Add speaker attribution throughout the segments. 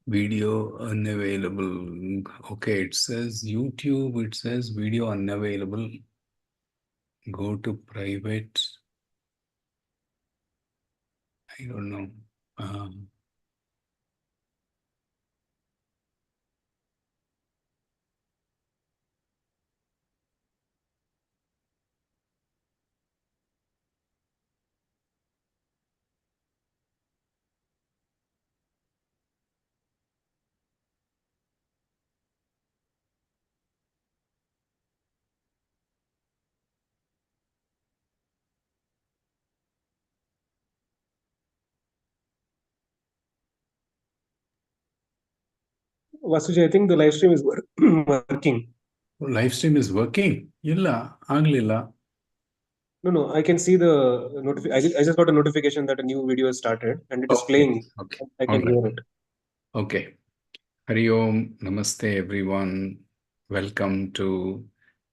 Speaker 1: Video unavailable. Okay, it says YouTube, it says video unavailable. Go to private. I don't know.
Speaker 2: Vasuji, I think the live stream is working.
Speaker 1: Live stream is working? Illa, aglilla.
Speaker 2: No, I can see the notification. I just got a notification that a new video has started and it is playing.
Speaker 1: Okay.
Speaker 2: I can hear it.
Speaker 1: Okay. Hari Om, Namaste everyone. Welcome to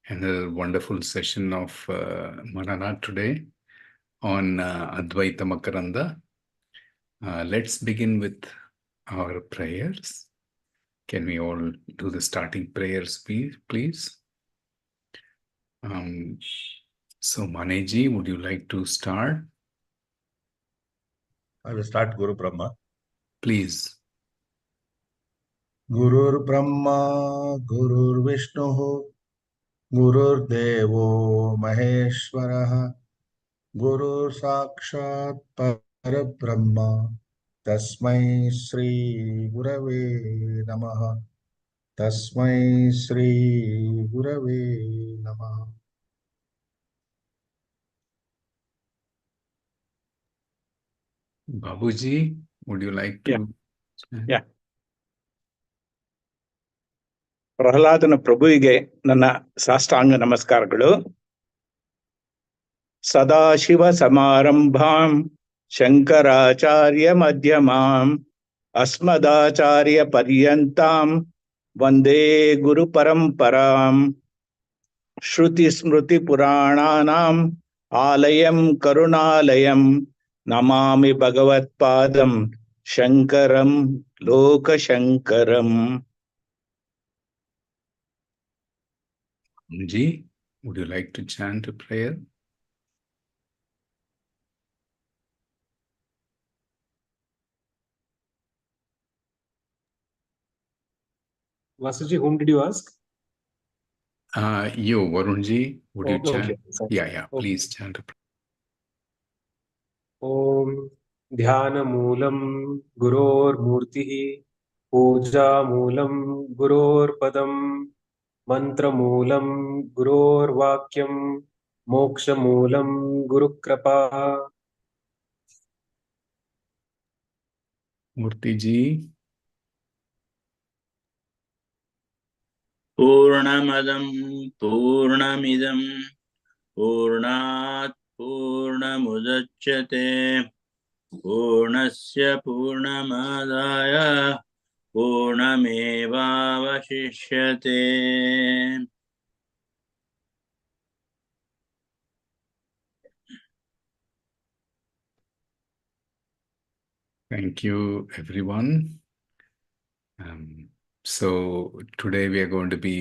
Speaker 1: another wonderful session of Makaranda today on Advaita Makaranda. Let's begin with our prayers. Can we all do the starting prayers, please? So Maneji, would you like to start?
Speaker 3: I will start Guru Brahma.
Speaker 1: Please.
Speaker 3: Gurur Brahma, Gurur Vishnu, Gurur Devo Maheshwaraha, Gurur Sakshat Parabrahma, Tasmai Sri Gurave Namaha, Tasmai Sri Gurave Namaha.
Speaker 1: Babuji, would you like to?
Speaker 4: Yeah. ಪ್ರಹ್ಲಾದನ ಪ್ರಭುವಿಗೆ ನನ್ನ ಸಾಷ್ಟಾಂಗ ನಮಸ್ಕಾರಗಳು. ಸದಾಶಿವ ಸಮಾರಂಭಾಂ ಶಂಕರಾಚಾರ್ಯ ಮಧ್ಯಮಾಂ ಅಸ್ಮದಾಚಾರ್ಯ ಪರ್ಯಂತಾಂ ವಂದೇ ಗುರು ಪರಂಪರಾಂ. ಶ್ರುತಿ ಸ್ಮೃತಿ ಪುರಾಣಾನಾಂ ಆಲಯಂ ಕರುಣಾಲಯಂ ನಮಾಮಿ ಭಗವತ್ಪಾದಂ ಶಂಕರಂ ಲೋಕಶಂಕರಂ.
Speaker 1: Ji, would you like to chant a prayer?
Speaker 2: Vasuji, whom did you ask?
Speaker 1: You, Varunji, would you chant?
Speaker 2: Okay.
Speaker 1: Yeah, please chant a prayer.
Speaker 2: Om Dhyanamoolam Gurormurtihi Poojamulam Gurorpadam Mantramulam Gurorvakyam Mokshamulam Gurukrapa.
Speaker 1: Murti ji.
Speaker 5: Purnamadam Purnamidam Purnat Purnamudachyate Purnasya Purnamadaya Purnamevavashishyate.
Speaker 1: Thank you, everyone. So today we are going to be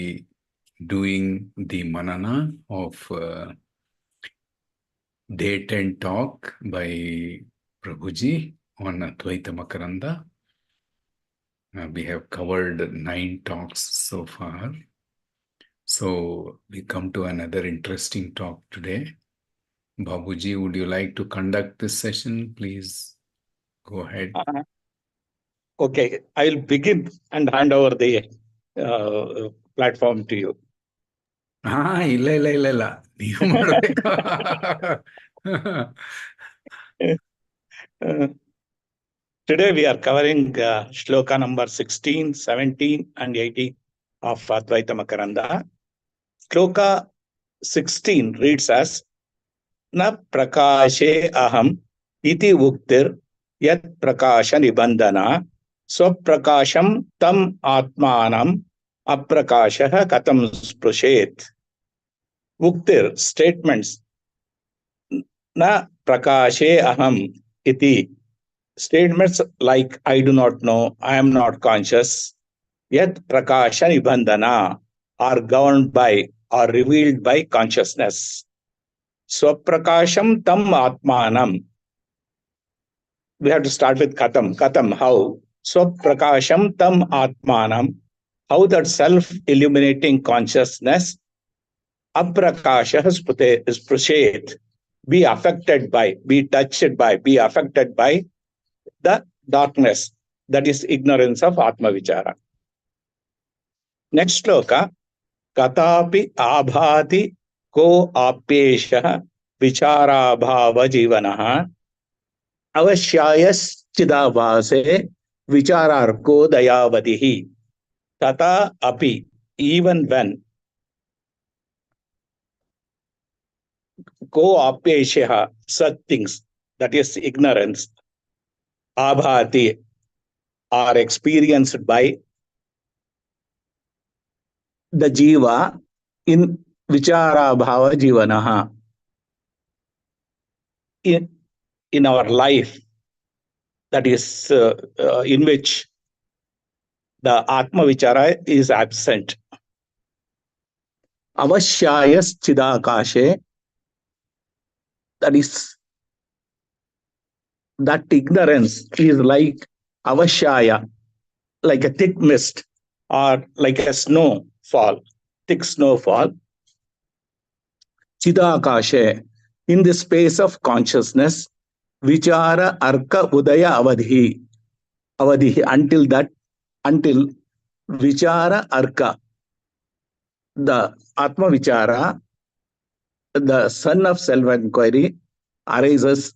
Speaker 1: doing the Manana of Day 10 talk by Prabhuji on Advaita Makaranda. We have covered 9 talks so far. So we come to another interesting talk today. Babuji, would you like to conduct this session? Please go ahead.
Speaker 4: Okay, I'll begin and hand over the platform to you.
Speaker 1: ಇಲ್ಲ. ನೀವು ಮಾಡಬೇಕು.
Speaker 4: Today we are covering shloka number 16, 17 and 18 of Advaita Makaranda. Shloka 16 reads as Na prakashe aham iti uktir yat prakasha nibandhana swaprakasham tam atmanam aprakashah katam sprushet. Uktir, statements na prakashe aham iti. Statements like I do not know, I am not conscious, yet prakasha nibandhana are governed by or revealed by consciousness. Swaprakasham tam atmanam. We have to start with katam. Katam, how? Swaprakasham tam atmanam. How that self-illuminating consciousness, aprakasha spushet, be affected by, be touched by, be affected by the darkness, that is ignorance of Atma Vichara. Next sloka, katapi abhati ko apesha vichara bhava jivanaha avashyayas chidavase vichararko dayavadihi. Tata api, even when, ko apesha, such things, that is ignorance, abhati, are experienced by the jiva in vichara bhava jivanaha. In our life, that is in which the Atma Vichara is absent. Avashyayas chidakashe, that is, that ignorance is like avashyaya, like a thick mist, or like a snowfall, thick snowfall. Chidakashe, in the space of consciousness, vichara arka udaya avadhi, until vichara arka, the Atma Vichara, the sun of self-inquiry, arises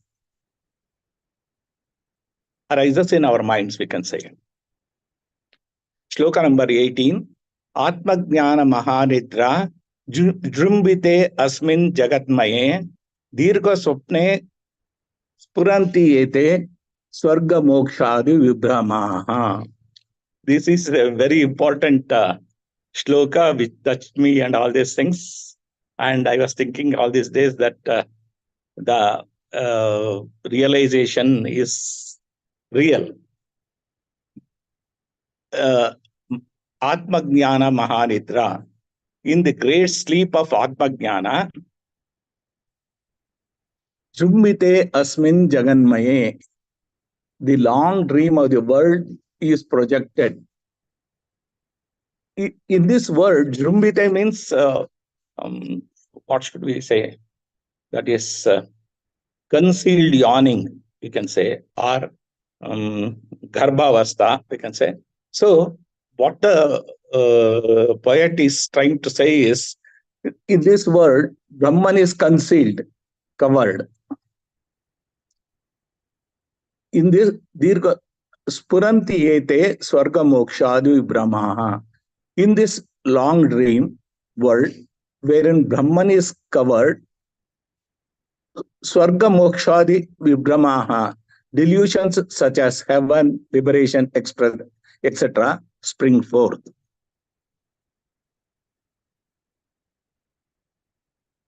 Speaker 4: in our minds, we can say. Shloka number 18. Atma Jnana Mahanidra Jrumbite Asmin Jagatmaye Dirgha Swapne Spuranti Ete Swarga Mokshadi Vibhramaha. This is a very important shloka which touched me and all these things. And I was thinking all these days that the realization is real. Atma Jnana Mahanidra. In the great sleep of Atma Jnana, Jumbite Asmin Jaganmaye, the long dream of the world is projected. In this word, Jumbite means, what should we say? That is concealed yawning, we can say, or garbhavastha, we can say. So, what the poet is trying to say is, in this word, Brahman is concealed, covered. In this dirgha spuranti ete swarga mokshadu brahmaha. In this long dream world, wherein Brahman is covered, swarga mokshadi vibhramaha, delusions such as heaven, liberation, etc., spring forth.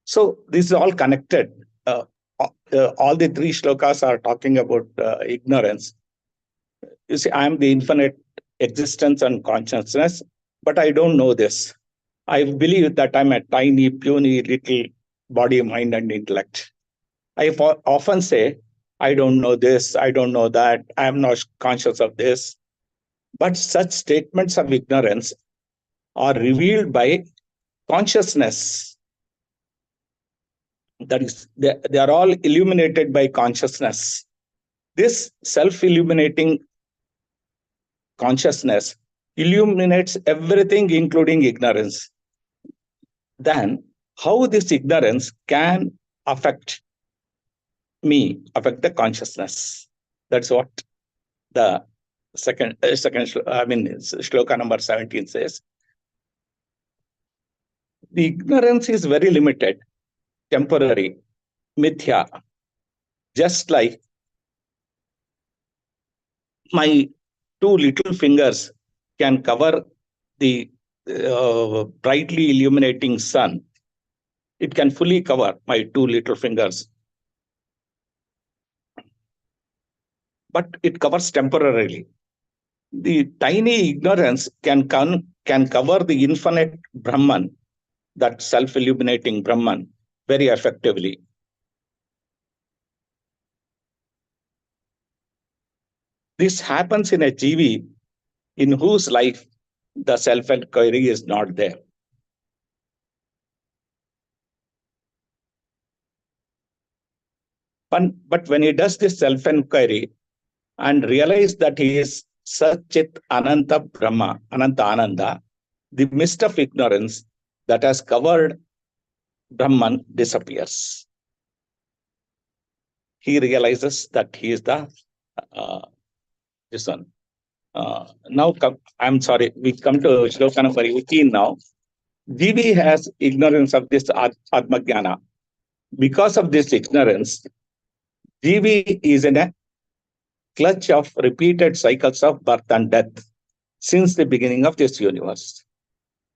Speaker 4: So this is all connected. All the three shlokas are talking about ignorance. You see, I am the infinite existence and consciousness, but I don't know this. I believe that I'm a tiny, puny, little body, mind, and intellect. I often say, I don't know this, I don't know that, I am not conscious of this. But such statements of ignorance are revealed by consciousness. That is, they are all illuminated by consciousness. This self-illuminating consciousness illuminates everything, including ignorance. Then, how this ignorance can affect me, affect the consciousness? That's what the shloka number 17 says. The ignorance is very limited, temporary, mithya. Just like my two little fingers can cover the brightly illuminating sun. It can fully cover my two little fingers. but it covers temporarily. The tiny ignorance can cover the infinite Brahman, that self-illuminating Brahman, very effectively. This happens in a jivi in whose life the self-inquiry is not there. But when he does this self-inquiry and realize that he is Satchit Ananta Brahma, Ananta Ananda, the mist of ignorance that has covered Brahman disappears. He realizes that he is the this one. Now, I'm sorry, we come to Shloka number 18 now. Jivi has ignorance of this Atma Jnana. Because of this ignorance, Jivi is in a clutch of repeated cycles of birth and death since the beginning of this universe.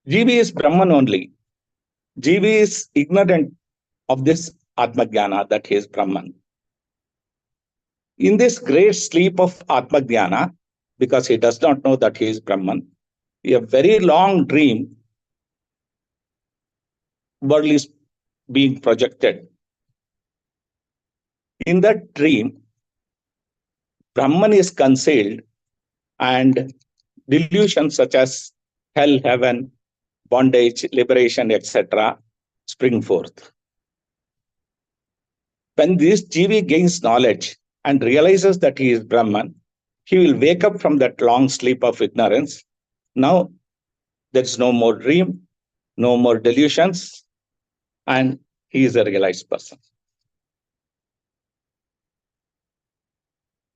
Speaker 4: Jivi is Brahman only. Jivi is ignorant of this Atma Jnana, that he is Brahman. In this great sleep of Atma Jnana, because he does not know that he is Brahman, a very long dream world is being projected. In that dream, Brahman is concealed and delusions such as hell, heaven, bondage, liberation, etc. spring forth. When this Jivi gains knowledge and realizes that he is Brahman, he will wake up from that long sleep of ignorance. Now, there is no more dream, no more delusions, and he is a realized person.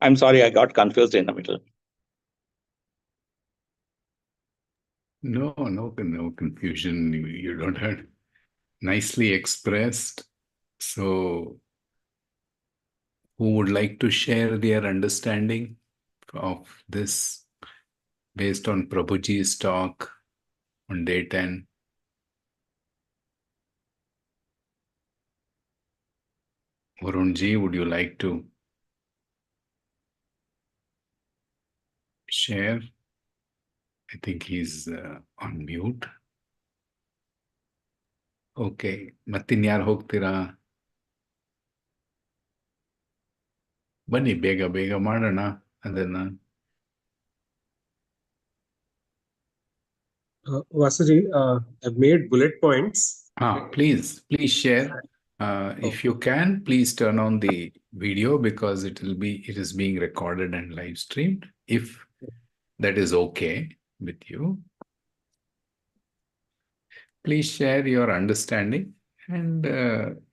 Speaker 4: I'm sorry, I got confused in the middle.
Speaker 1: No confusion. You don't have nicely expressed. So, who would like to share their understanding of this based on Prabhuji's talk on day 10? Varunji, would you like to share? I think he's on mute. Okay. ಮತ್ತಿನ್ಯಾರು ಹೋಗ್ತೀರಾ? ಬನ್ನಿ, ಬೇಗ ಮಾಡೋಣ ಅದನ್ನ.
Speaker 2: Vasuji, I've made bullet points.
Speaker 1: Please share. If you can, please turn on the video because it is being recorded and live streamed. If that is okay with you, please share your understanding and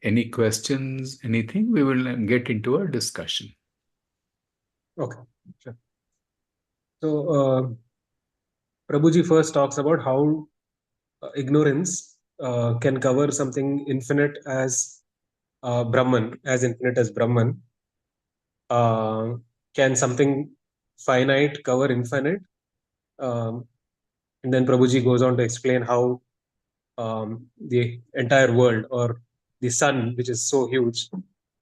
Speaker 1: any questions, anything, we will get into a discussion.
Speaker 2: Okay, sure. So, Prabhuji first talks about how ignorance can cover something infinite as Brahman, as infinite as Brahman. Can something finite cover infinite? And then Prabhuji goes on to explain how the entire world or the sun, which is so huge,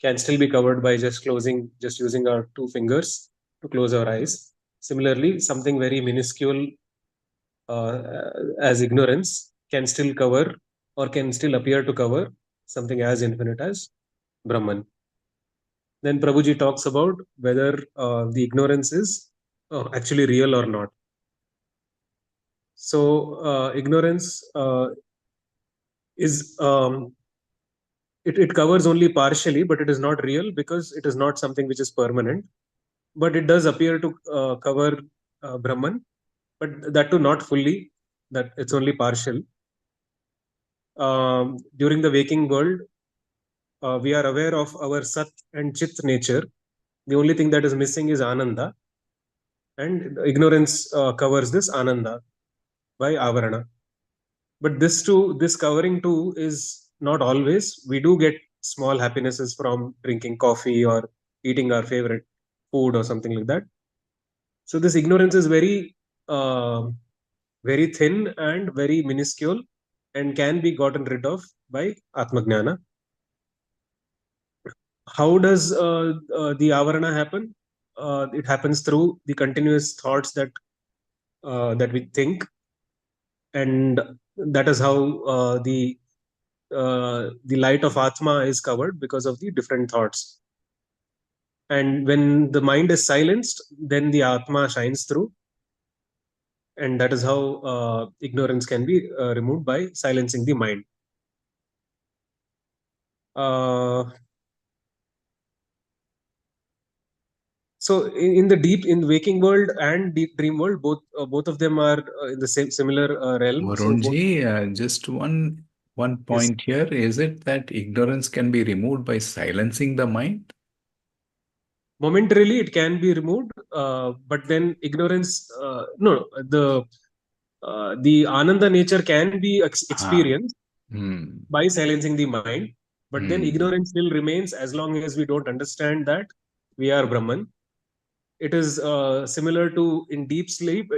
Speaker 2: can still be covered by just using our two fingers to close our eyes. Similarly, something very minuscule as ignorance can still cover or can still appear to cover something as infinite as Brahman. Then Prabhuji talks about whether the ignorance is actually real or not. So ignorance is it covers only partially, but it is not real because it is not something which is permanent. But it does appear to cover Brahman, but that too not fully, that it's only partial. During the waking world, we are aware of our Sat and Chit nature. The only thing that is missing is Ananda, and ignorance covers this Ananda by Avarana. But this covering too is not always. We do get small happinesses from drinking coffee or eating our favorite food or something like that. So this ignorance is very thin and very minuscule and can be gotten rid of by Atmajnana. How does the Avarana happen? it happens through the continuous thoughts that we think, and that is how the light of Atma is covered because of the different thoughts. And when the mind is silenced, then the Atma shines through, and that is how ignorance can be removed by silencing the mind. So in the waking world and deep dream world, both of them are in the similar realm. So
Speaker 1: Varunji, just one point here. Is it that ignorance can be removed by silencing the mind?
Speaker 2: Momentarily, it can be removed, but then ignorance, the Ananda nature can be experienced by silencing the mind, but then ignorance still remains as long as we don't understand that we are Brahman. It is similar to in deep sleep,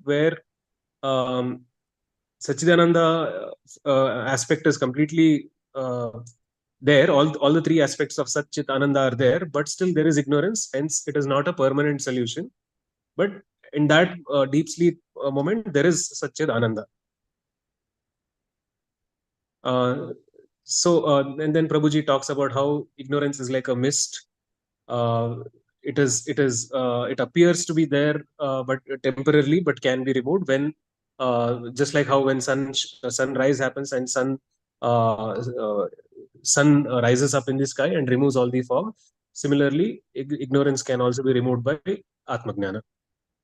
Speaker 2: where Satchidananda aspect is completely there. All the three aspects of Sat, Chit, Ananda are there, but still there is ignorance. Hence, it is not a permanent solution. But in that deep sleep moment, there is Sat, Chit, Ananda. And then Prabhuji talks about how ignorance is like a mist. It appears to be there, but temporarily, but can be removed when, just like how when sunrise happens and sun rises up in the sky and removes all the fog. Similarly, ignorance can also be removed by Atmagnana.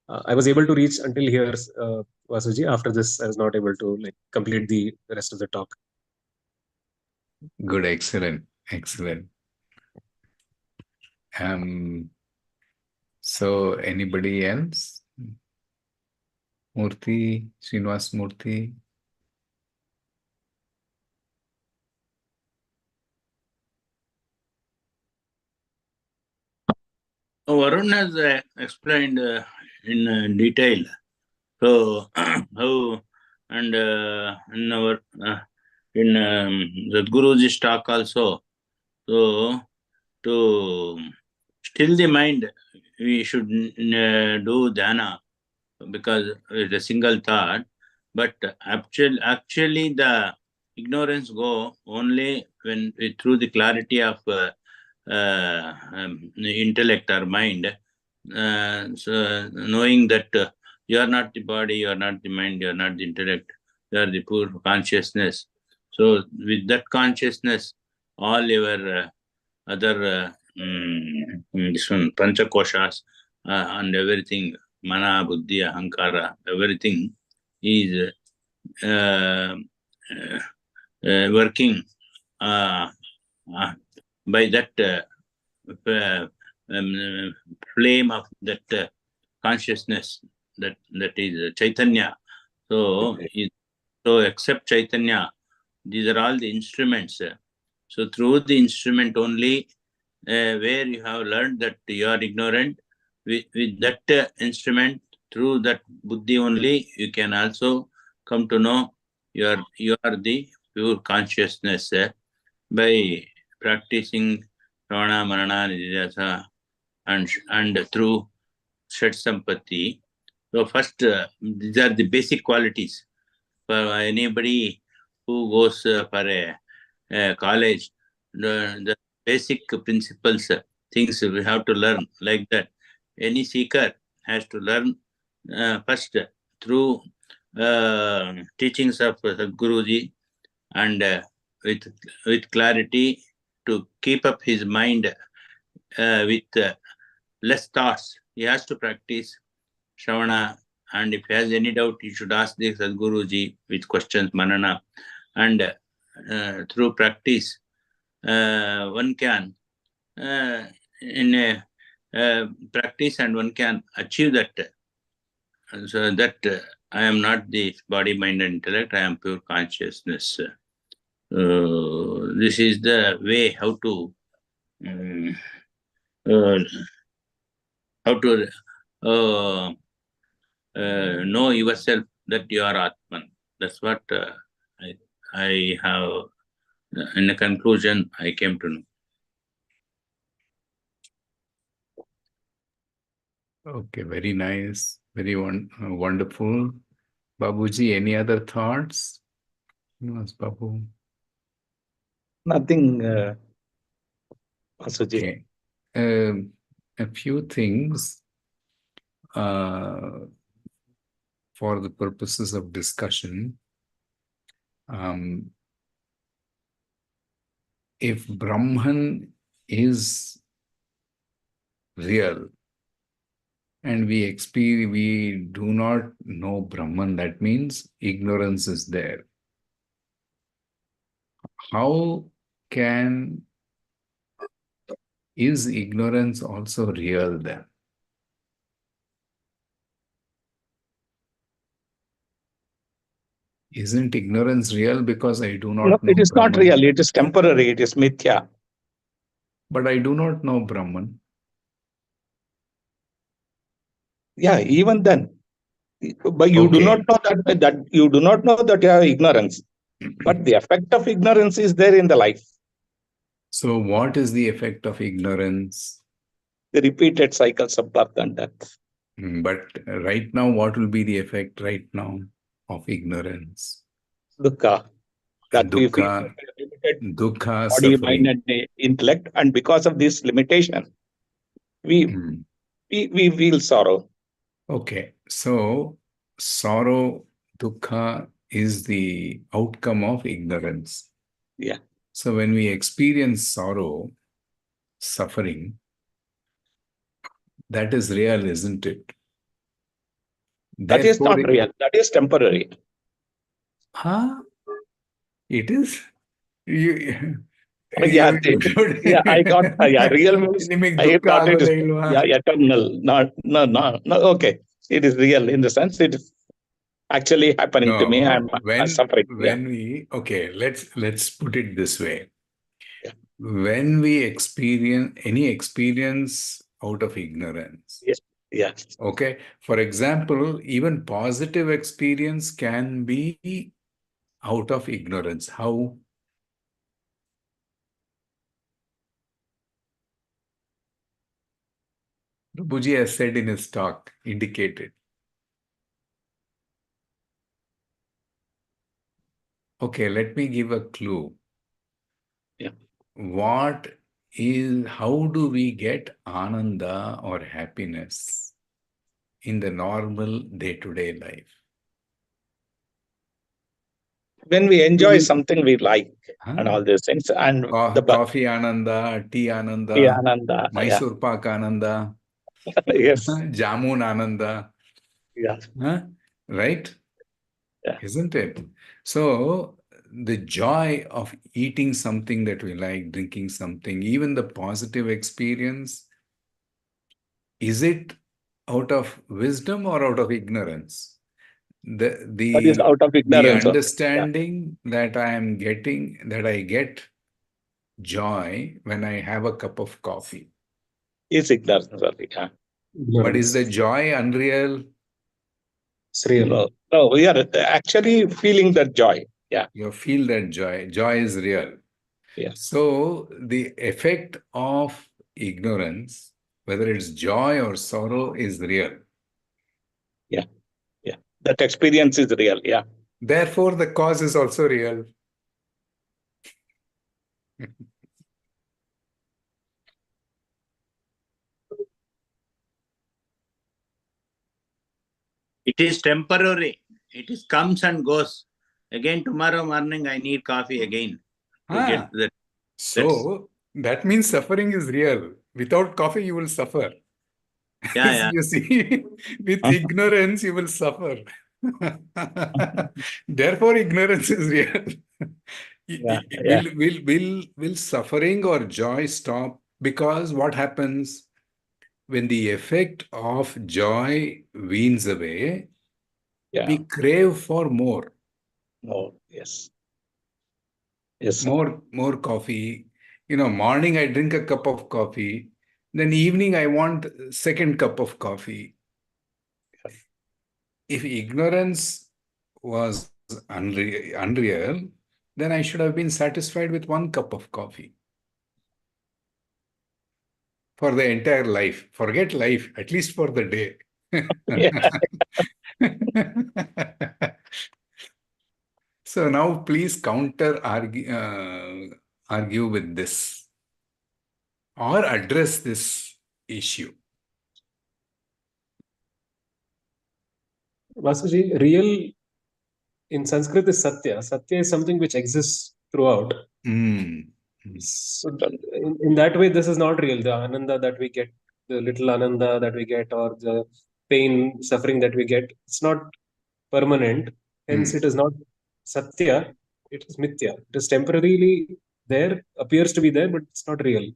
Speaker 2: I was able to reach until here, Vasuji. After this, I was not able to complete the rest of the talk.
Speaker 1: Good, excellent. So anybody else? Murthy, Srinivas Murthy.
Speaker 5: Varun has explained in detail. So how and in our in Sadhguruji's talk also. So to still the mind, we should do dhyana because it's a single thought. But actually the ignorance go only when through the clarity of intellect or mind. So knowing that you are not the body, you are not the mind, you are not the intellect, you are the pure consciousness. So with that consciousness, all your other this one, panchakoshas and everything, mana, buddhi, ahankara, everything is working by that flame of that consciousness, that is Chaitanya. So except Chaitanya, these are all the instruments. So through the instrument only, where you have learned that you are ignorant, with that instrument, through that buddhi only, you can also come to know you are the pure consciousness by practicing Ravana, Marana, Nidhyasa, and through Shat Sampatti. So first, these are the basic qualities for anybody who goes for a college. The basic principles, things we have to learn like that. Any seeker has to learn first through teachings of Sadhguruji, and with clarity, to keep up his mind with less thoughts. He has to practice Shravana, and if he has any doubt, he should ask the Sadhguruji with questions, manana, and through practice, one can in a practice, and one can achieve that. So that I am not the body, mind, and intellect. I am pure consciousness. This is the way how to know yourself that you are Atman. That's what I have, in a conclusion, I came to know.
Speaker 1: Okay, very nice. Very wonderful. Babuji, any other thoughts? Yes, Babu.
Speaker 4: Nothing, Vasuji.
Speaker 1: Okay. A few things for the purposes of discussion. If Brahman is real and we do not know Brahman, that means ignorance is there. How is ignorance also real then? Isn't ignorance real because I do
Speaker 4: No,
Speaker 1: not know
Speaker 4: it is not
Speaker 1: Brahman?
Speaker 4: real. It is temporary. It is mithya.
Speaker 1: But I do not know Brahman.
Speaker 4: Yeah, even then. But you do not
Speaker 1: Okay.
Speaker 4: know that you do not know that you have ignorance. But the effect of ignorance is there in the life.
Speaker 1: So what is the effect of ignorance?
Speaker 4: The repeated cycles of birth and death.
Speaker 1: But right now, what will be the effect right now of ignorance?
Speaker 4: Dukkha. That we feel
Speaker 1: Dukkha,
Speaker 4: that we are limited
Speaker 1: dukkha,
Speaker 4: body, mind,
Speaker 1: suffering.
Speaker 4: and intellect. And because of this limitation, we feel sorrow.
Speaker 1: Okay, so sorrow, dukkha is the outcome of ignorance.
Speaker 4: Yeah.
Speaker 1: So when we experience sorrow, suffering, that is real, isn't it?
Speaker 4: That is
Speaker 1: Therefore,
Speaker 4: not real. That is temporary.
Speaker 1: huh? It is. You,
Speaker 4: Yeah,
Speaker 1: you,
Speaker 4: I got real means
Speaker 1: ನಿಮಗೆ
Speaker 4: I
Speaker 1: ದುಃಖ
Speaker 4: thought it is
Speaker 1: ಆಗೋದೇ ಇಲ್ವಾ?
Speaker 4: eternal. No. Okay, it is real in the sense it is actually happening to me. I'm suffering.
Speaker 1: When we okay, let's put it this way.
Speaker 4: Yeah.
Speaker 1: When we experience any experience out of ignorance,
Speaker 4: Yeah.
Speaker 1: okay, for example, even positive experience can be out of ignorance. How? Prabhuji has said in his talk, indicated. Okay, let me give a clue.
Speaker 4: Yeah.
Speaker 1: How do we get ananda or happiness in the normal day-to-day life?
Speaker 4: When we enjoy something we like and all these things, and the
Speaker 1: Coffee ananda, tea ananda,
Speaker 4: ananda,
Speaker 1: Mysore pak ananda,
Speaker 4: yes,
Speaker 1: jamun ananda,
Speaker 4: yeah,
Speaker 1: right?
Speaker 4: Yeah.
Speaker 1: Isn't it? So the joy of eating something that we like, drinking something, even the positive experience, is it out of wisdom or out of ignorance?
Speaker 4: that is out of
Speaker 1: The
Speaker 4: ignorance only.
Speaker 1: understanding that I am getting, that I get joy when I have a cup of coffee.
Speaker 4: Is ignorance only.
Speaker 1: But is the joy unreal?
Speaker 2: It's real.
Speaker 4: No, we are actually feeling that joy. Yeah.
Speaker 1: You feel that joy. Joy is real.
Speaker 4: Yeah.
Speaker 1: So the effect of ignorance, whether it's joy or sorrow, is real.
Speaker 4: Yeah. That experience is real. Yeah.
Speaker 1: Therefore, the cause is also real.
Speaker 5: It is temporary. It is comes and goes. Again, tomorrow morning, I need coffee again to get that.
Speaker 1: So that means suffering is real. Without coffee, you will suffer.
Speaker 5: Yeah.
Speaker 1: You see, with ignorance, you will suffer. Therefore, ignorance is real.
Speaker 4: Yeah.
Speaker 1: Will suffering or joy stop? Because what happens when the effect of joy weans away,
Speaker 4: Yeah.
Speaker 1: we crave for more.
Speaker 4: Oh, yes. Yes, sir.
Speaker 1: More coffee. Morning I drink a cup of coffee. Then evening I want second cup of coffee. If ignorance was unreal, then I should have been satisfied with one cup of coffee. for the entire life. Forget life, at least for the day. So now please argue with this or address this issue.
Speaker 2: Vasuji, real in Sanskrit is Satya. Satya is something which exists throughout. So in that way, this is not real. The Ananda that we get, the little Ananda that we get, or the pain, suffering that we get, it's not permanent. Hence, it is not Satya. It is Mithya. It is temporarily there, appears to be there, but it's not real.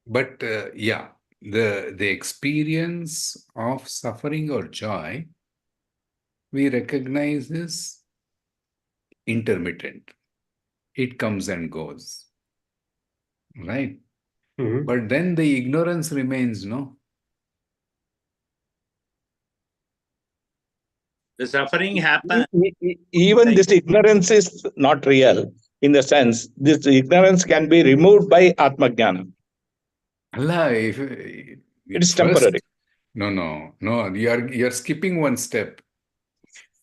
Speaker 1: But yeah, the experience of suffering or joy, we recognize is intermittent. It comes and goes, right? But then the ignorance remains, no?
Speaker 5: The suffering happens.
Speaker 4: Even this ignorance is not real, in the sense this ignorance can be removed by Atmajnana.
Speaker 1: Allah,
Speaker 4: it is temporary.
Speaker 1: No. You're skipping one step.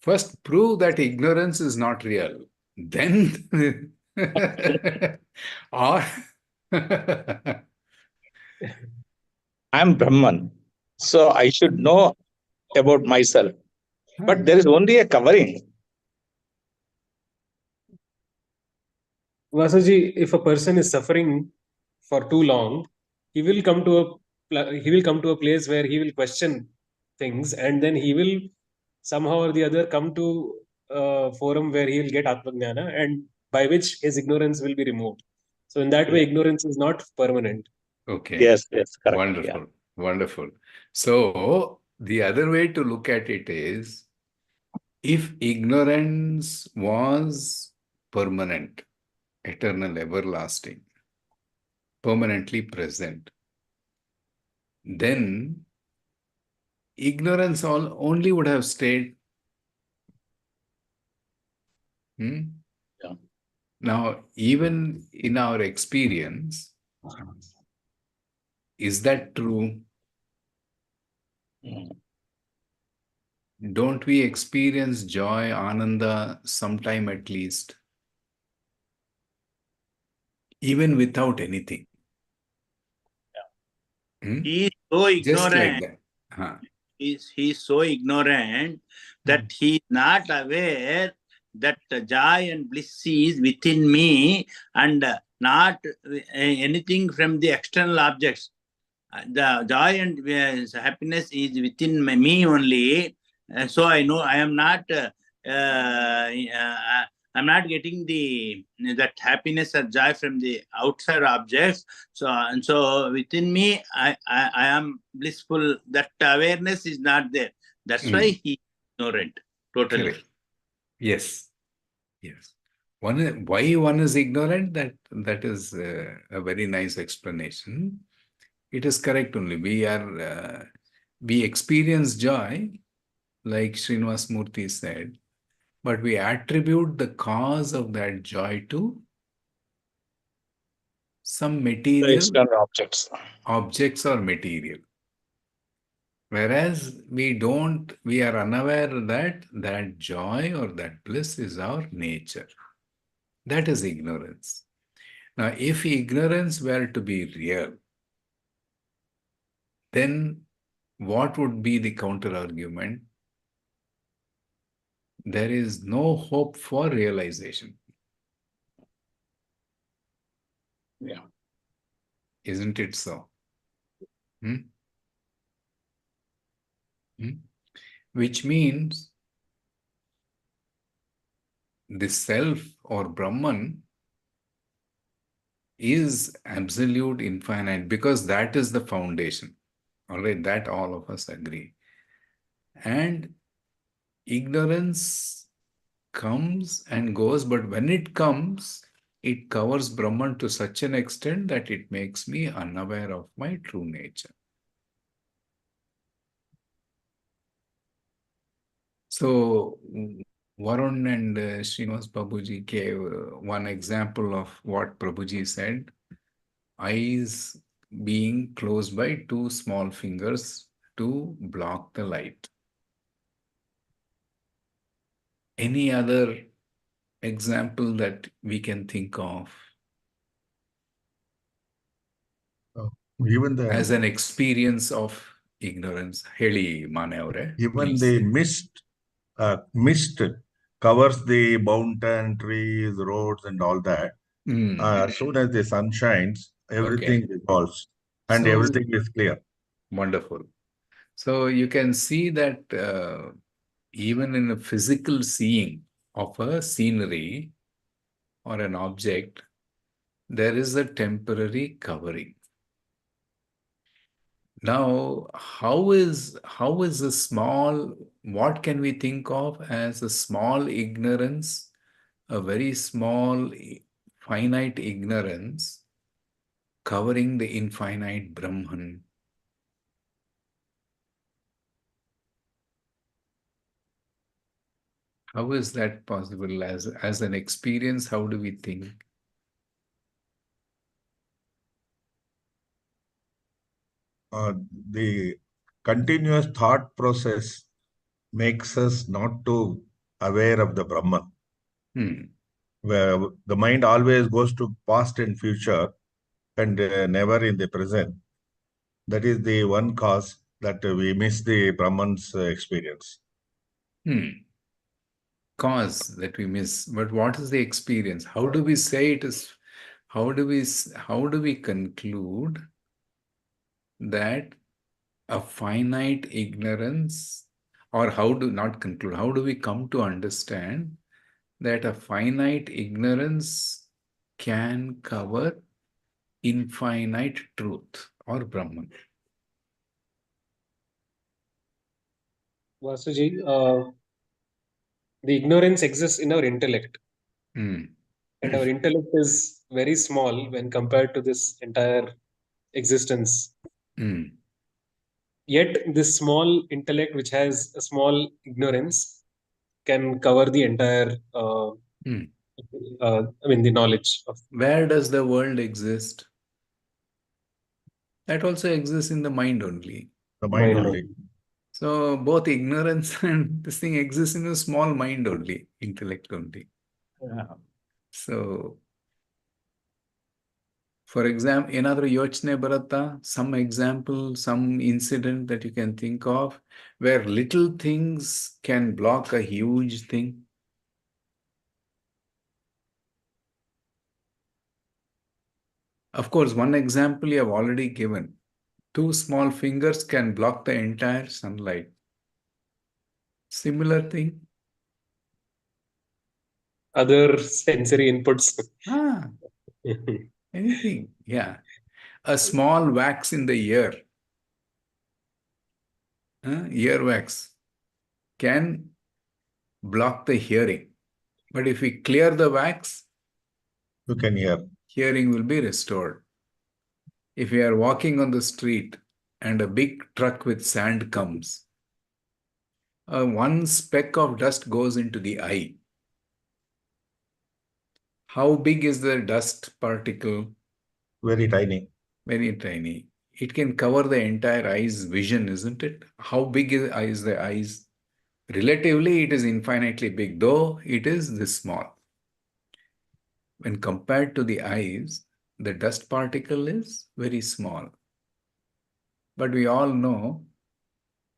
Speaker 1: First, prove that ignorance is not real. Then, or
Speaker 4: I'm Brahman, so I should know about myself. But there is only a covering.
Speaker 2: Vasuji, if a person is suffering for too long, he will come to a place where he will question things, and then he will somehow or the other come to a forum where he will get Atmajnana, and by which his ignorance will be removed. So in that way, ignorance is not permanent.
Speaker 1: Okay.
Speaker 4: Yes, correct.
Speaker 1: Wonderful. Wonderful. So the other way to look at it is, if ignorance was permanent, eternal, everlasting, permanently present, then ignorance only would have stayed. Now, even in our experience, is that true? Don't we experience joy, Ananda, sometime at least? Even without anything.
Speaker 5: He is so ignorant.
Speaker 1: Just like that.
Speaker 5: He is so ignorant that he is not aware that joy and bliss is within me and not anything from the external objects. The joy and happiness is within me only. So I know I am not. I'm not getting that happiness or joy from the outside objects. So within me, I am blissful. That awareness is not there. That's why he is ignorant. Totally.
Speaker 1: Correct. Yes. Why one is ignorant? That is a very nice explanation. It is correct only. We experience joy, like Srinivas Murthy said, but we attribute the cause of that joy to some material objects or material. Whereas we are unaware that joy or that bliss is our nature. That is ignorance. Now, if ignorance were to be real, then what would be the counter argument? There is no hope for realization.
Speaker 4: Yeah.
Speaker 1: Isn't it so? Which means the self or Brahman is absolute, infinite, because that is the foundation. All right, that all of us agree. And ignorance comes and goes, but when it comes, it covers Brahman to such an extent that it makes me unaware of my true nature. So, Varun and Srinivas Babuji gave one example of what Prabhuji said. Eyes being close by two small fingers to block the light. Any other example that we can think of
Speaker 3: Even
Speaker 1: as an
Speaker 3: the
Speaker 1: experience of ignorance? Heli Mane
Speaker 3: even
Speaker 1: please.
Speaker 3: the mist covers the mountain, trees, roads, and all that. As soon as the sun shines, everything dissolves and
Speaker 1: So
Speaker 3: everything is clear.
Speaker 1: wonderful. So you can see that even in a physical seeing of a scenery or an object, there is a temporary covering. Now, how is a small, what can we think of as a small ignorance, a very small, finite ignorance covering the infinite Brahman? How is that possible as an experience? How do we think?
Speaker 3: The continuous thought process makes us not to aware of the Brahman, where the mind always goes to past and future and never in the present. That is the one cause that we miss the Brahman's experience.
Speaker 1: Cause that we miss, but what is the experience? How do we say it is? How do we conclude that a finite ignorance, or how do not conclude? How do we come to understand that a finite ignorance can cover infinite truth or Brahman?
Speaker 2: Vasuji, the ignorance exists in our intellect. And our intellect is very small when compared to this entire existence. Yet this small intellect, which has a small ignorance, can cover the entire, the knowledge of.
Speaker 1: Where does the world exist? That also exists in the mind only.
Speaker 3: The mind only.
Speaker 1: So both ignorance and this thing exists in a small mind only, intellect only. So, for example, another Yochne Bharata, some example, some incident that you can think of where little things can block a huge thing. Of course, one example you have already given. Two small fingers can block the entire sunlight. Similar thing.
Speaker 2: Other sensory inputs.
Speaker 1: Anything, yeah. A small wax in the ear, ear wax, can block the hearing. But if we clear the wax,
Speaker 3: you can hear.
Speaker 1: Hearing will be restored. If we are walking on the street and a big truck with sand comes, one speck of dust goes into the eye. How big is the dust particle?
Speaker 3: Very tiny.
Speaker 1: Very tiny. It can cover the entire eye's vision, isn't it? How big is the eyes? Relatively, it is infinitely big, though it is this small. When compared to the eyes, the dust particle is very small. But we all know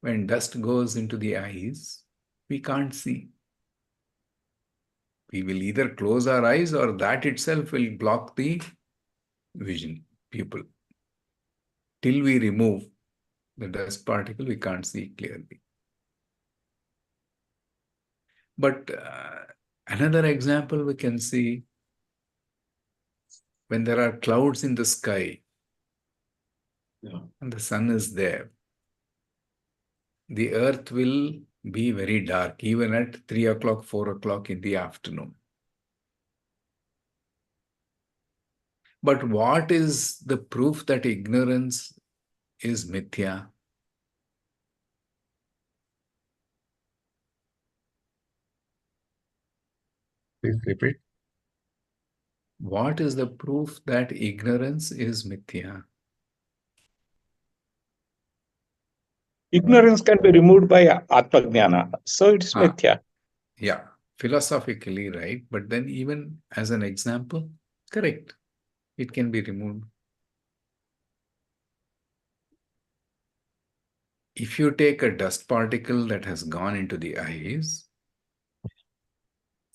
Speaker 1: when dust goes into the eyes, we can't see. We will either close our eyes or that itself will block the vision, pupil. Till we remove the dust particle, we can't see clearly. But another example we can see when there are clouds in the sky and the sun is there, the earth will be very dark, even at 3 o'clock, 4 o'clock in the afternoon. But what is the proof that ignorance is mithya?
Speaker 3: Please repeat.
Speaker 1: What is the proof that ignorance is mithya?
Speaker 4: Ignorance can be removed by Atmajnana. So it's mithya.
Speaker 1: Yeah, philosophically right. But then even as an example, correct. It can be removed. If you take a dust particle that has gone into the eyes,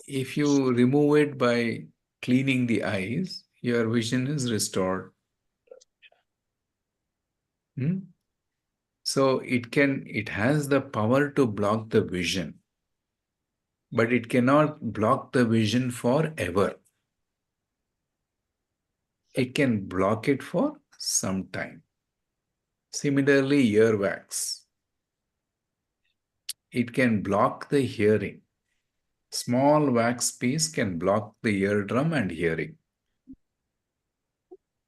Speaker 1: if you remove it by cleaning the eyes, your vision is restored. So it has the power to block the vision, but it cannot block the vision forever. It can block it for some time. Similarly, earwax. It can block the hearing. Small wax piece can block the eardrum and hearing.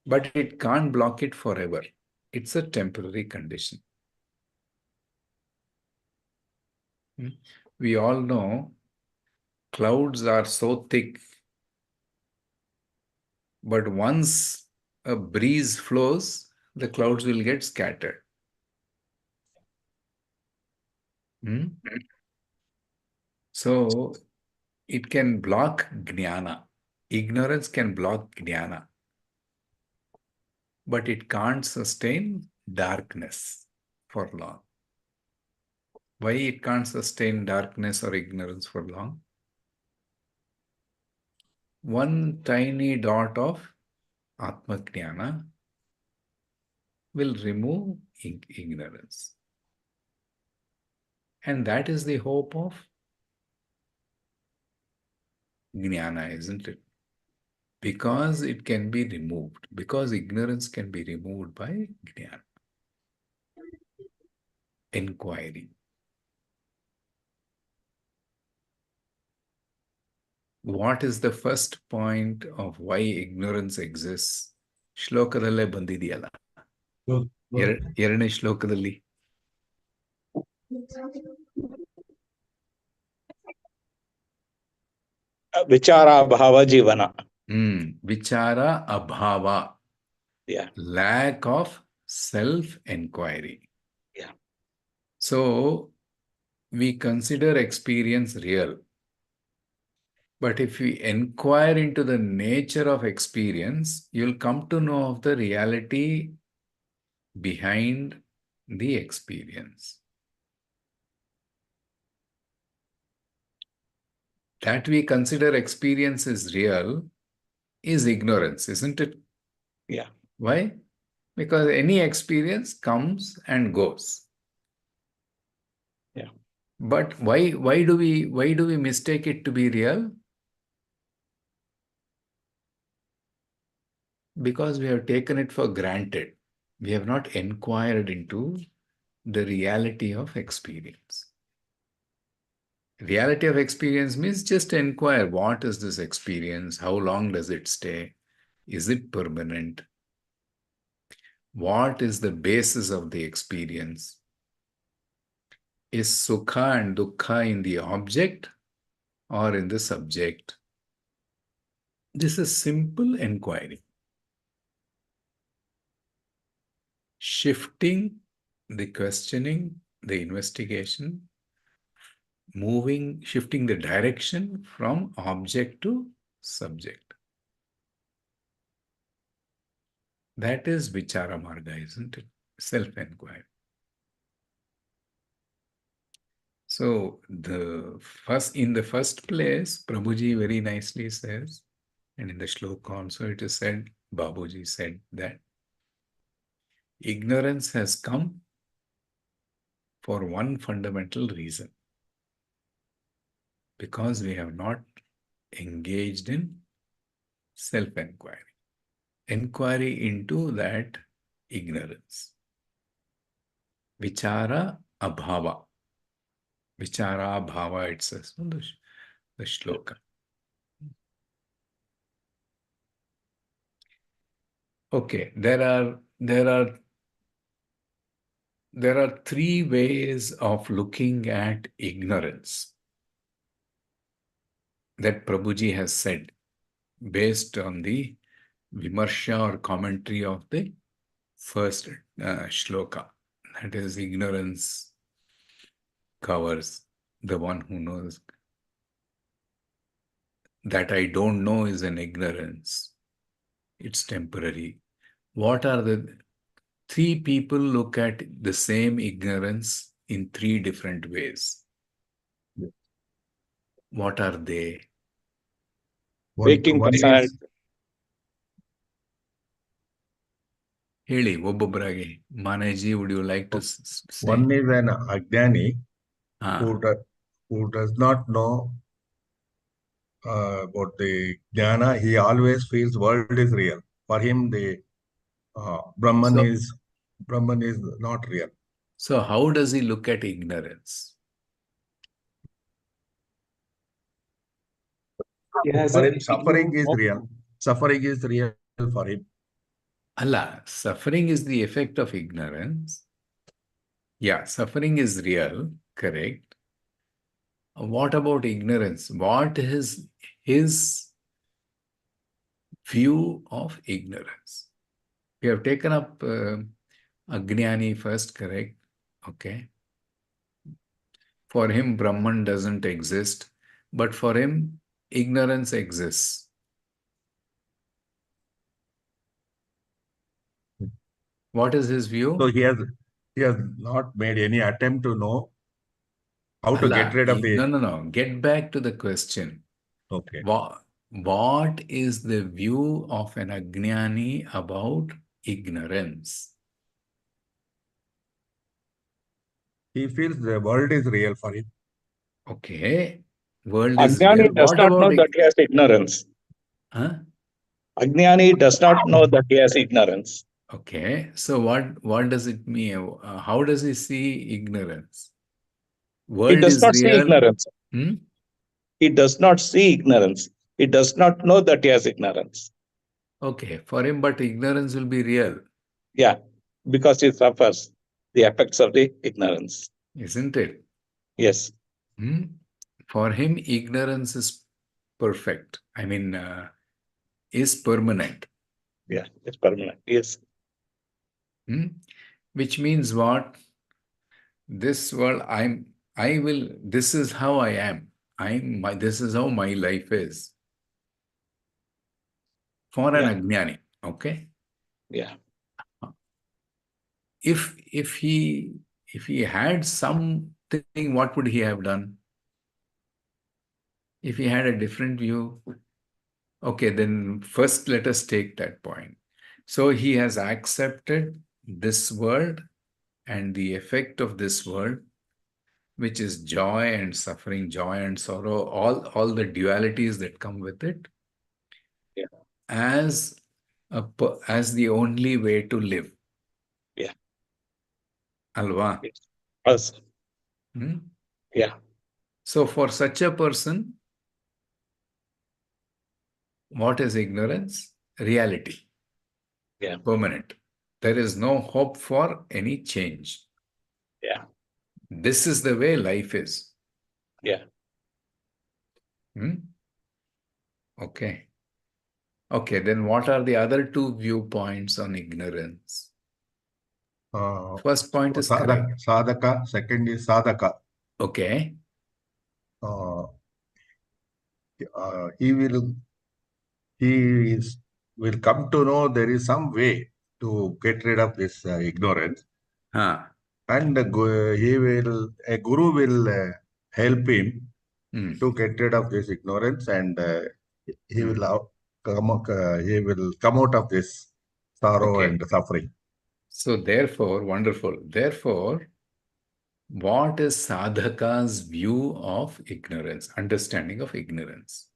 Speaker 1: But it can't block it forever. It's a temporary condition. We all know clouds are so thick, but once a breeze flows, the clouds will get scattered. So it can block jnana. Ignorance can block jnana, but it can't sustain darkness for long. Why it can't sustain darkness or ignorance for long? One tiny dot of Atmajnana will remove ignorance. And that is the hope of Jnana, isn't it? Because it can be removed. Because ignorance can be removed by Jnana. Inquiry. What is the first point of why ignorance exists? ಶ್ಲೋಕದಲ್ಲೇ ಬಂದಿದೆಯಲ್ಲ ಎರಡನೇ ಶ್ಲೋಕದಲ್ಲಿ
Speaker 4: ವಿಚಾರಾಭಾವ ಜೀವನ.
Speaker 1: ವಿಚಾರ ಅಭಾವ. Lack of self-enquiry. So we consider experience real. But if we inquire into the nature of experience, you'll come to know of the reality behind the experience. That we consider experience is real is ignorance, isn't it?
Speaker 4: Yeah.
Speaker 1: Why? Because any experience comes and goes.
Speaker 4: Yeah.
Speaker 1: But why do we mistake it to be real? Because we have taken it for granted. We have not inquired into the reality of experience. Reality of experience means just inquire, what is this experience? How long does it stay? Is it permanent? What is the basis of the experience? Is sukha and dukkha in the object or in the subject? This is simple inquiry. Shifting the questioning, the investigation, shifting the direction from object to subject. That is vichara marga, isn't it? Self-inquiry. So in the first place, Prabhuji very nicely says, and in the shloka also it is said, Babuji said that ignorance has come for one fundamental reason. Because we have not engaged in self-inquiry. Inquiry into that ignorance. Vichara abhava. Vichara abhava, it says in the shloka. Okay, there are three ways of looking at ignorance that Prabhuji has said based on the Vimarsha or commentary of the first shloka, That is, ignorance covers the one who knows. That I don't know is an ignorance. It's temporary. What are the three people look at the same ignorance in three different ways? What are they?
Speaker 4: Waking
Speaker 3: One
Speaker 4: person.
Speaker 3: is
Speaker 1: Heli, ಒಬ್ಬೊಬ್ಬರಾಗಿ. Manaji, would you like to say?
Speaker 3: one is an Ajnani
Speaker 1: Ah.
Speaker 3: who does not know about the jnana. He always feels world is real. For him, the Brahman is not real.
Speaker 1: So how does he look at ignorance?
Speaker 2: He has
Speaker 3: For
Speaker 2: a
Speaker 3: him, suffering
Speaker 2: feeling
Speaker 3: is
Speaker 2: of-
Speaker 3: real. Suffering is real for him.
Speaker 1: Allah, suffering is the effect of ignorance. Yeah, suffering is real, correct. What about ignorance? What is his view of ignorance? We have taken up Ajnani first, correct? Okay. For him, Brahman doesn't exist, but for him, ignorance exists. What is his view?
Speaker 3: So he has not made any attempt to know how to get rid of the.
Speaker 1: No. Get back to the question.
Speaker 3: Okay.
Speaker 1: What is the view of an Ajnani about ignorance?
Speaker 3: He feels the world is real for him.
Speaker 1: Okay. World is
Speaker 4: Ajnani
Speaker 1: real.
Speaker 4: does
Speaker 1: What
Speaker 4: not
Speaker 1: about
Speaker 4: know that he has ignorance.
Speaker 1: Huh?
Speaker 4: Ajnani does not know that he has ignorance.
Speaker 1: Okay. So what does it mean? How does he see ignorance? World
Speaker 4: He does
Speaker 1: is
Speaker 4: not see
Speaker 1: real.
Speaker 4: ignorance.
Speaker 1: Hmm?
Speaker 4: He does not see ignorance. He does not know that he has ignorance.
Speaker 1: Okay. For him, but ignorance will be real.
Speaker 4: Yeah, because he suffers the effects of the ignorance.
Speaker 1: Isn't it?
Speaker 4: Yes.
Speaker 1: Hmm? For him, ignorance is perfect. I mean, is permanent.
Speaker 4: Yeah, it's permanent. Yes.
Speaker 1: Which means what? This world, this is how I am. This is how my life is. For an Ajnani, okay?
Speaker 4: Yeah.
Speaker 1: If he had something, what would he have done? If he had a different view, okay, then first let us take that point. So he has accepted this world and the effect of this world, which is joy and suffering, joy and sorrow, all the dualities that come with it, as the only way to live.
Speaker 4: Yeah.
Speaker 1: Alva.
Speaker 4: Yes. Yeah.
Speaker 1: So for such a person, what is ignorance? Reality.
Speaker 4: Yeah.
Speaker 1: Permanent. There is no hope for any change.
Speaker 4: Yeah.
Speaker 1: This is the way life is.
Speaker 4: Yeah.
Speaker 1: Okay. Okay, then what are the other two viewpoints on ignorance? First point is correct.
Speaker 3: Sadhaka. Second is sadhaka.
Speaker 1: Okay.
Speaker 3: He will come to know there is some way to get rid of this ignorance. And a guru will help him to get rid of this ignorance, and he will come out of this sorrow and suffering.
Speaker 1: So therefore, wonderful. Therefore, what is sadhaka's view of ignorance, understanding of ignorance?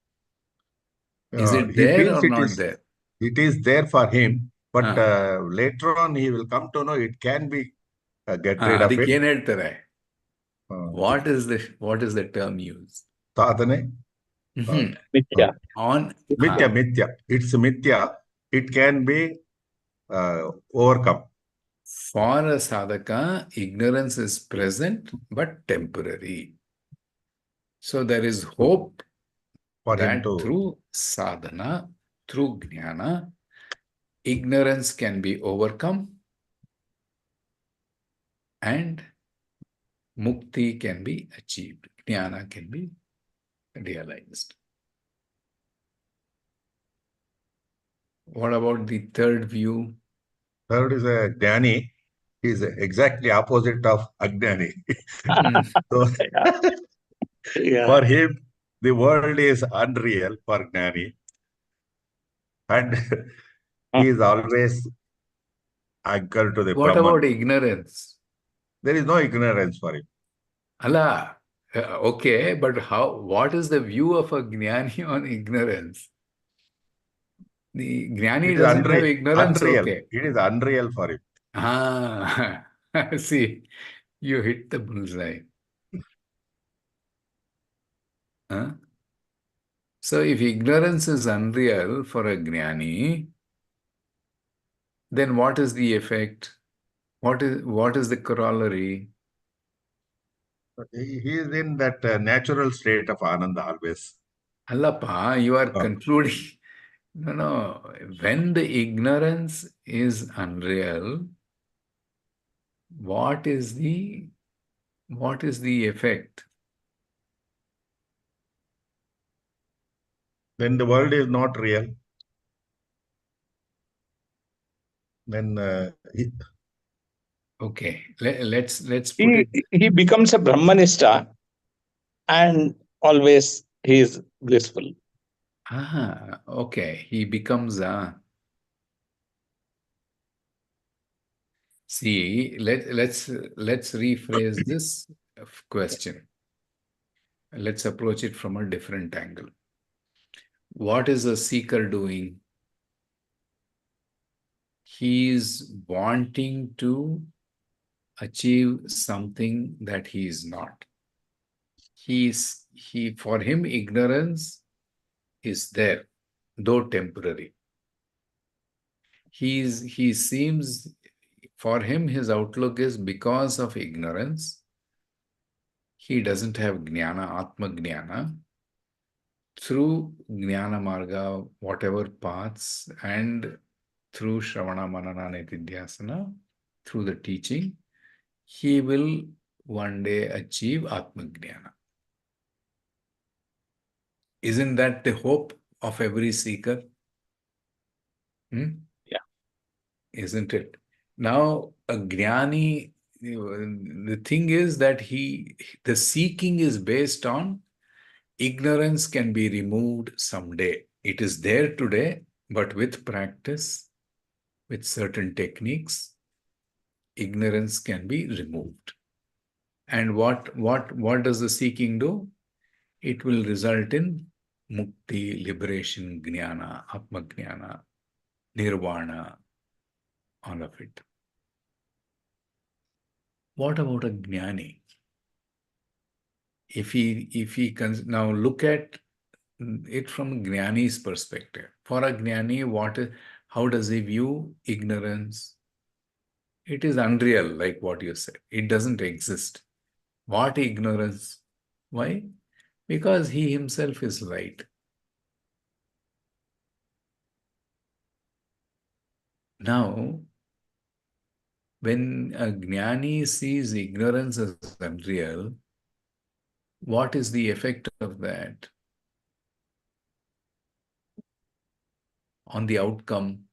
Speaker 1: Is it there or not there?
Speaker 3: It is there for him, but later on he will come to know it can be get rid of it.
Speaker 1: What is the term used?
Speaker 3: Sadhane.
Speaker 4: Mithya.
Speaker 3: Mithya. It's mithya. It can be overcome.
Speaker 1: For a sadhaka, ignorance is present but temporary. So there is hope
Speaker 3: for
Speaker 1: that
Speaker 3: him to,
Speaker 1: through sadhana, through jnana, ignorance can be overcome and mukti can be achieved. Jnana can be realized. What about the third view?
Speaker 3: Third is a Jnani. He is exactly opposite of Ajnani. So,
Speaker 4: Yeah.
Speaker 3: for him, the world is unreal for Jnani. And he is always anchored to the
Speaker 1: What
Speaker 3: Brahman.
Speaker 1: about ignorance?
Speaker 3: There is no ignorance for him.
Speaker 1: Allah, okay, but what is the view of a Jnani on ignorance? The Jnani doesn't have ignorance,
Speaker 3: unreal.
Speaker 1: okay.
Speaker 3: It is unreal for him.
Speaker 1: Ah, see, you hit the bullseye. Huh? So if ignorance is unreal for a Jnani, then what is the effect? What is the corollary?
Speaker 3: He is in that natural state of Ananda always.
Speaker 1: Allapa, you are concluding. No. When the ignorance is unreal, what is the effect?
Speaker 3: Then the world is not real. Then
Speaker 1: Okay, let's put it.
Speaker 4: He becomes a Brahmanista and always he is blissful.
Speaker 1: Okay, he becomes a. See, let's rephrase this question. Let's approach it from a different angle. What is a seeker doing? He is wanting to achieve something that he is not. For him, ignorance is there, though temporary. He seems, for him, his outlook is because of ignorance. He doesn't have jnana, atma jnana. Through jnana marga, whatever paths, and through shravana, manana, nitidhyasana, through the teaching, he will one day achieve atma jnana. Isn't that the hope of every seeker?
Speaker 4: Yeah.
Speaker 1: Isn't it? Now, a jnani, the thing is that the seeking is based on ignorance can be removed someday. It is there today, but with practice, with certain techniques, ignorance can be removed. And what does the seeking do? It will result in mukti, liberation, jnana, atma jnana, nirvana, all of it. What about a jnani? If he now look at it from jnani's perspective. For a jnani, how does he view ignorance? It is unreal, like what you said. It doesn't exist. What ignorance? Why? Because he himself is light. Now, when a jnani sees ignorance as unreal, what is the effect of that on the outcome?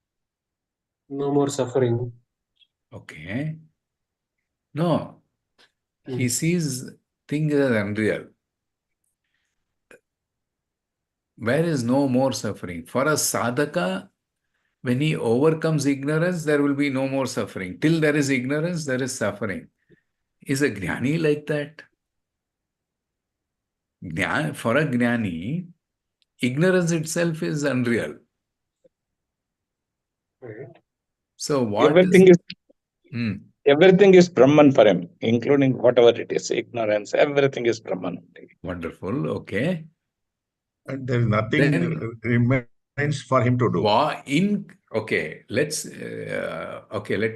Speaker 2: No more suffering.
Speaker 1: Okay. No. He sees things as unreal. Where is no more suffering? For a sadhaka, when he overcomes ignorance, there will be no more suffering. Till there is ignorance, there is suffering. Is a jnani like that? For a jnani, ignorance itself is unreal.
Speaker 2: Right.
Speaker 1: So
Speaker 4: Everything is Brahman for him, including whatever it is, ignorance, everything is Brahman.
Speaker 1: Wonderful, okay.
Speaker 3: And there is nothing
Speaker 1: Then
Speaker 3: remains for him to do.
Speaker 1: Let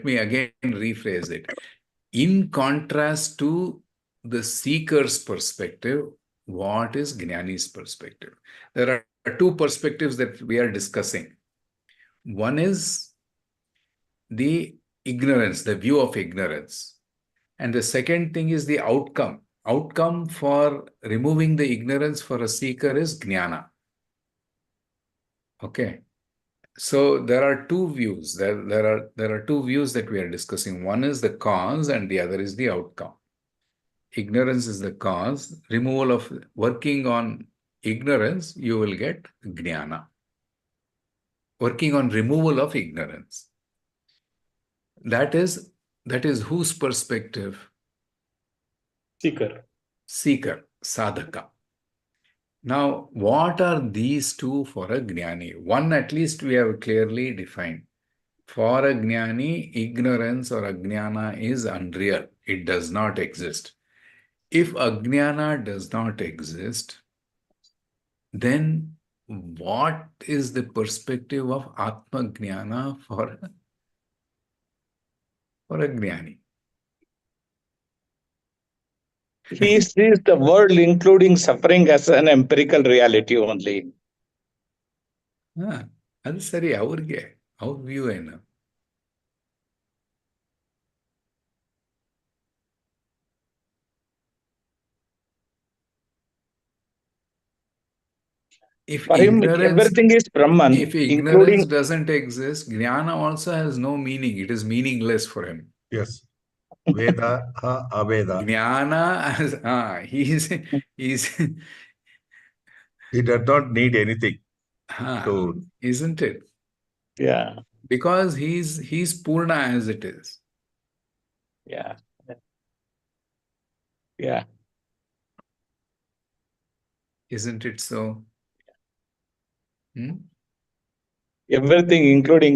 Speaker 1: me again rephrase it. In contrast to the seeker's perspective, what is Jnani's perspective? There are two perspectives that we are discussing. One is the ignorance, the view of ignorance. And the second thing is the outcome. Outcome for removing the ignorance for a seeker is jnana. Okay. So there are two views. There are two views that we are discussing. One is the cause and the other is the outcome. Ignorance is the cause. Removal of working on ignorance, you will get jnana. Working on removal of ignorance. That is whose perspective?
Speaker 2: Seeker.
Speaker 1: Seeker, sadhaka. Now, what are these two for a jnani? One, at least we have clearly defined. For a jnani, ignorance or ajnana is unreal. It does not exist. If ajnana does not exist, then what is the perspective of atma jnana for a jnani?
Speaker 4: He sees the world, including suffering, as an empirical reality only.
Speaker 1: ಅದು ಸರಿ ಅವ್ರಿಗೆ ಅವ್ರ view ಏನು?
Speaker 4: For him, everything is Brahman.
Speaker 1: If ignorance doesn't exist, jnana also has no meaning. It is meaningless for him.
Speaker 3: Yes. Veda aveda.
Speaker 1: Jnana, he's
Speaker 3: He does not need anything.
Speaker 1: Isn't it?
Speaker 4: Yeah.
Speaker 1: Because he's Purna as it is.
Speaker 4: Yeah. Yeah.
Speaker 1: Isn't it so?
Speaker 4: Everything, including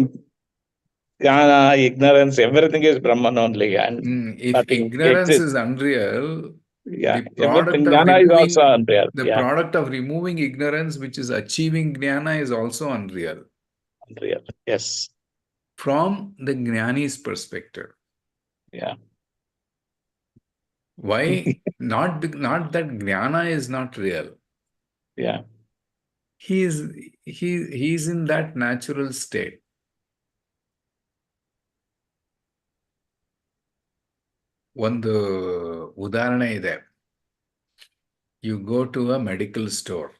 Speaker 4: jnana, ignorance, everything is Brahman only. And
Speaker 1: if ignorance is unreal,
Speaker 4: yeah,
Speaker 1: the product of
Speaker 4: jnana
Speaker 1: removing,
Speaker 4: is also unreal.
Speaker 1: Product of removing ignorance, which is achieving jnana, is also unreal.
Speaker 4: Unreal, yes.
Speaker 1: From the jnani's perspective.
Speaker 4: Yeah.
Speaker 1: Why? not that jnana is not real.
Speaker 4: Yeah.
Speaker 1: He's in that natural state. ಒಂದು ಉದಾಹರಣೆ ಇದೆ. You go to a medical store.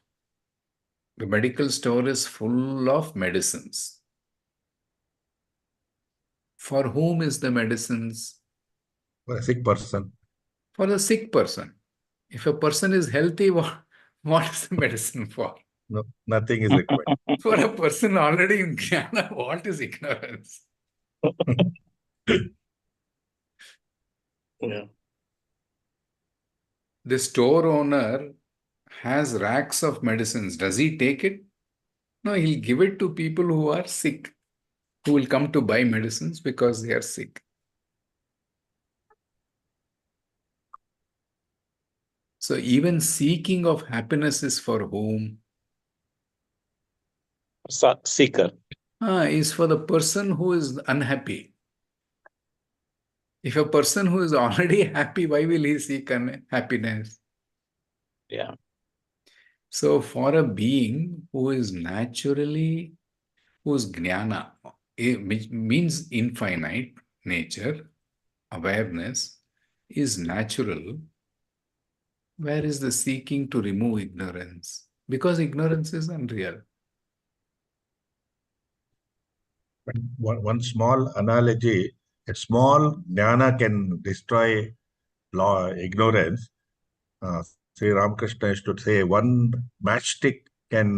Speaker 1: The medical store is full of medicines. For whom is the medicines?
Speaker 3: For a sick person.
Speaker 1: For the sick person. If a person is healthy, what is the medicine for?
Speaker 3: No, nothing is required.
Speaker 1: For a person already in jnana, what is ignorance?
Speaker 4: Yeah.
Speaker 1: The store owner has racks of medicines. Does he take it? No, he'll give it to people who are sick, who will come to buy medicines because they are sick. So even seeking of happiness is for whom?
Speaker 4: Seeker.
Speaker 1: Is for the person who is unhappy. If a person who is already happy, why will he seek happiness?
Speaker 4: Yeah.
Speaker 1: So for a being who is naturally, whose jnana means infinite nature, awareness is natural, where is the seeking to remove ignorance? Because ignorance is unreal.
Speaker 3: One small analogy, a small jnana can destroy ignorance. Sri Ramakrishna used to say one matchstick can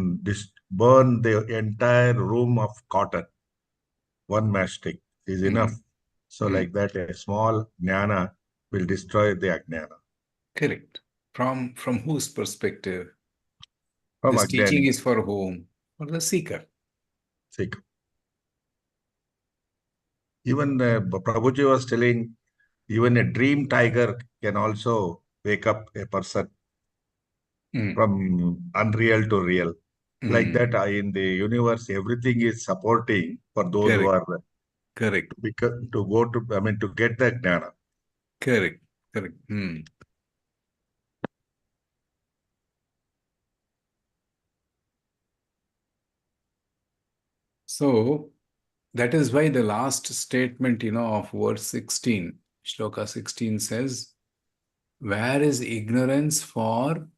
Speaker 3: burn the entire room of cotton. One matchstick is enough. So like that, a small jnana will destroy the ajnana.
Speaker 1: Correct. From whose perspective?
Speaker 3: From
Speaker 1: this
Speaker 3: ajnani.
Speaker 1: Teaching is for whom? For the seeker.
Speaker 3: Seeker. Even Prabhuji was telling, even a dream tiger can also wake up a person from unreal to real. Like that, in the universe, everything is supporting for those who are
Speaker 1: correct
Speaker 3: to go to, to get the jnana.
Speaker 1: Correct. So that is why the last statement, of verse 16, Shloka 16 says, where is ignorance for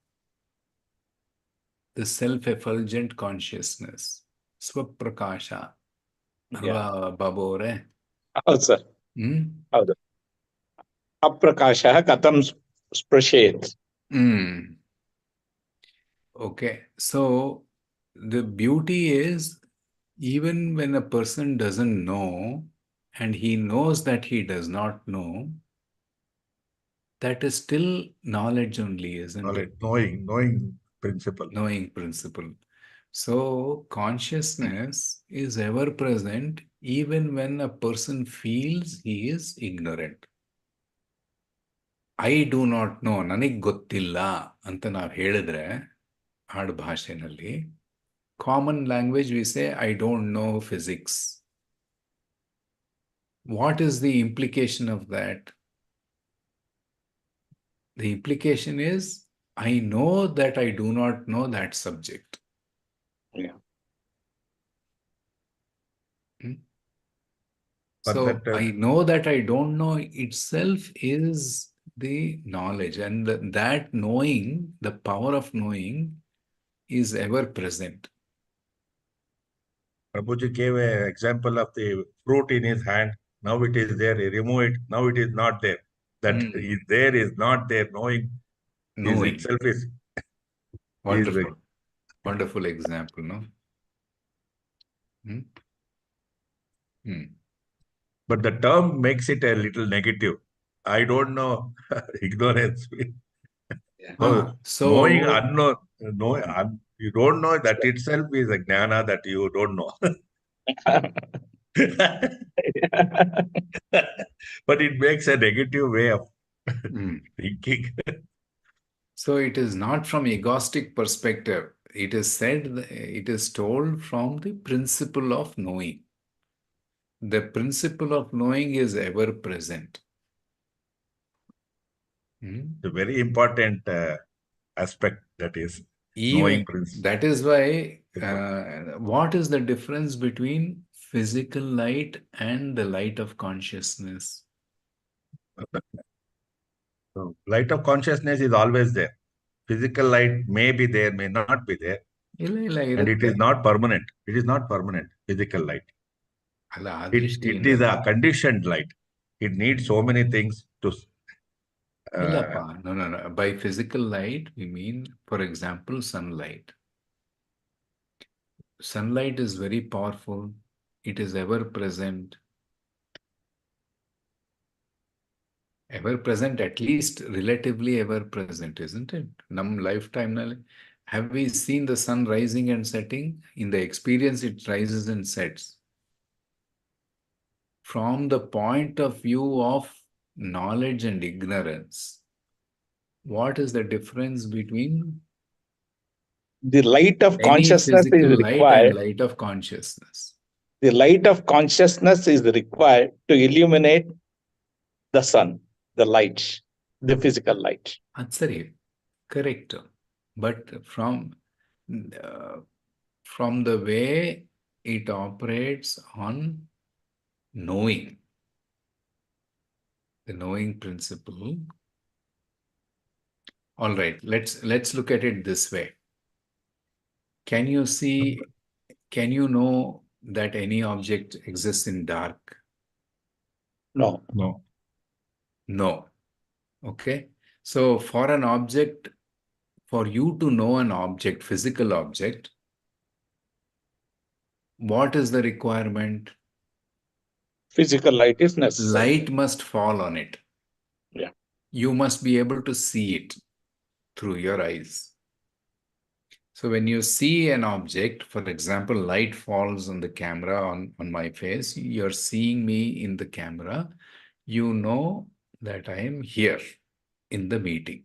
Speaker 1: the self-effulgent consciousness? Swaprakasha. Alva Babore.
Speaker 4: ಹೌದು sir, ಹೌದು. ಅಪ್ರಕಾಶಃ ಕಥಂ ಸ್ಪೃಶೇತ್.
Speaker 1: Okay, so the beauty is, even when a person doesn't know and he knows that he does not know, that is still knowledge only, isn't it?
Speaker 3: Knowing principle.
Speaker 1: Knowing principle. So consciousness is ever present even when a person feels he is ignorant. I do not know, ನನಗೆ ಗೊತ್ತಿಲ್ಲ ಅಂತ ನಾವು ಹೇಳಿದ್ರೆ ಆಡು ಭಾಷೆನಲ್ಲಿ, common language we say, I don't know physics. What is the implication of that? The implication is, I know that I do not know that subject.
Speaker 4: Yeah.
Speaker 1: So I know that I don't know itself is the knowledge, and that knowing, the power of knowing, is ever present.
Speaker 3: Prabhuji gave an example of the fruit in his hand. Now it is there. He remove it. Now it is not there. That is there is not there. Knowing itself is
Speaker 1: wonderful. Wonderful example, no?
Speaker 3: But the term makes it a little negative. I don't know. Ignorance.
Speaker 1: So
Speaker 3: knowing unknown, you don't know, that itself is a jnana that you don't know. But it makes a negative way of thinking.
Speaker 1: So it is not from egoistic perspective. It is said, it is told from the principle of knowing. The principle of knowing is ever present.
Speaker 3: It's a very important aspect, that is knowing principle.
Speaker 1: That is why, what is the difference between physical light and the light of consciousness?
Speaker 3: So, light of consciousness is always there. Physical light may be there, may not be there. And it is not permanent. It is not permanent, physical light. It is a conditioned light. It needs so many things to...
Speaker 1: No. By physical light, we mean, for example, sunlight. Sunlight is very powerful. It is ever present. Ever present, at least relatively ever present, isn't it? Nam lifetime, have we seen the sun rising and setting? In the experience, it rises and sets. From the point of view of knowledge and ignorance, what is the difference between
Speaker 4: the light of consciousness is required?
Speaker 1: And light of consciousness.
Speaker 4: The light of consciousness is required to illuminate the sun, the light, the physical light.
Speaker 1: That's correct. But from the way it operates on knowing, the knowing principle. All right, let's look at it this way. Can you know that any object exists in dark?
Speaker 4: No.
Speaker 1: No. Okay. So for an object, for you to know an object, physical object, what is the requirement?
Speaker 4: Physical light is necessary.
Speaker 1: Light must fall on it.
Speaker 4: Yeah.
Speaker 1: You must be able to see it through your eyes. So when you see an object, for example, light falls on the camera on my face, you're seeing me in the camera, you know that I am here in the meeting.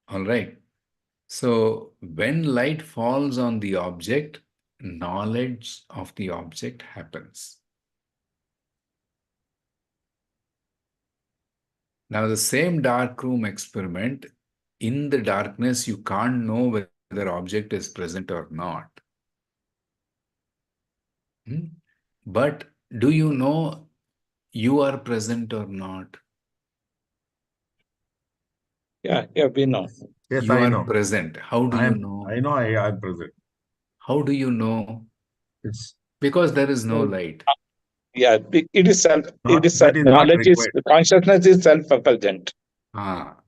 Speaker 1: All right. So when light falls on the object, knowledge of the object happens. Now the same dark room experiment, in the darkness, you can't know whether object is present or not. But do you know you are present or not?
Speaker 4: Yeah, we know.
Speaker 3: Yes,
Speaker 1: You
Speaker 3: I
Speaker 1: are
Speaker 3: know.
Speaker 1: present. How do you know?
Speaker 3: I know I am present.
Speaker 1: How do you know?
Speaker 3: It's
Speaker 1: Because there is no light.
Speaker 4: Yeah, it is self.
Speaker 3: not,
Speaker 4: It is
Speaker 3: that is not
Speaker 4: knowledge is
Speaker 3: required.
Speaker 4: consciousness is self-effulgent.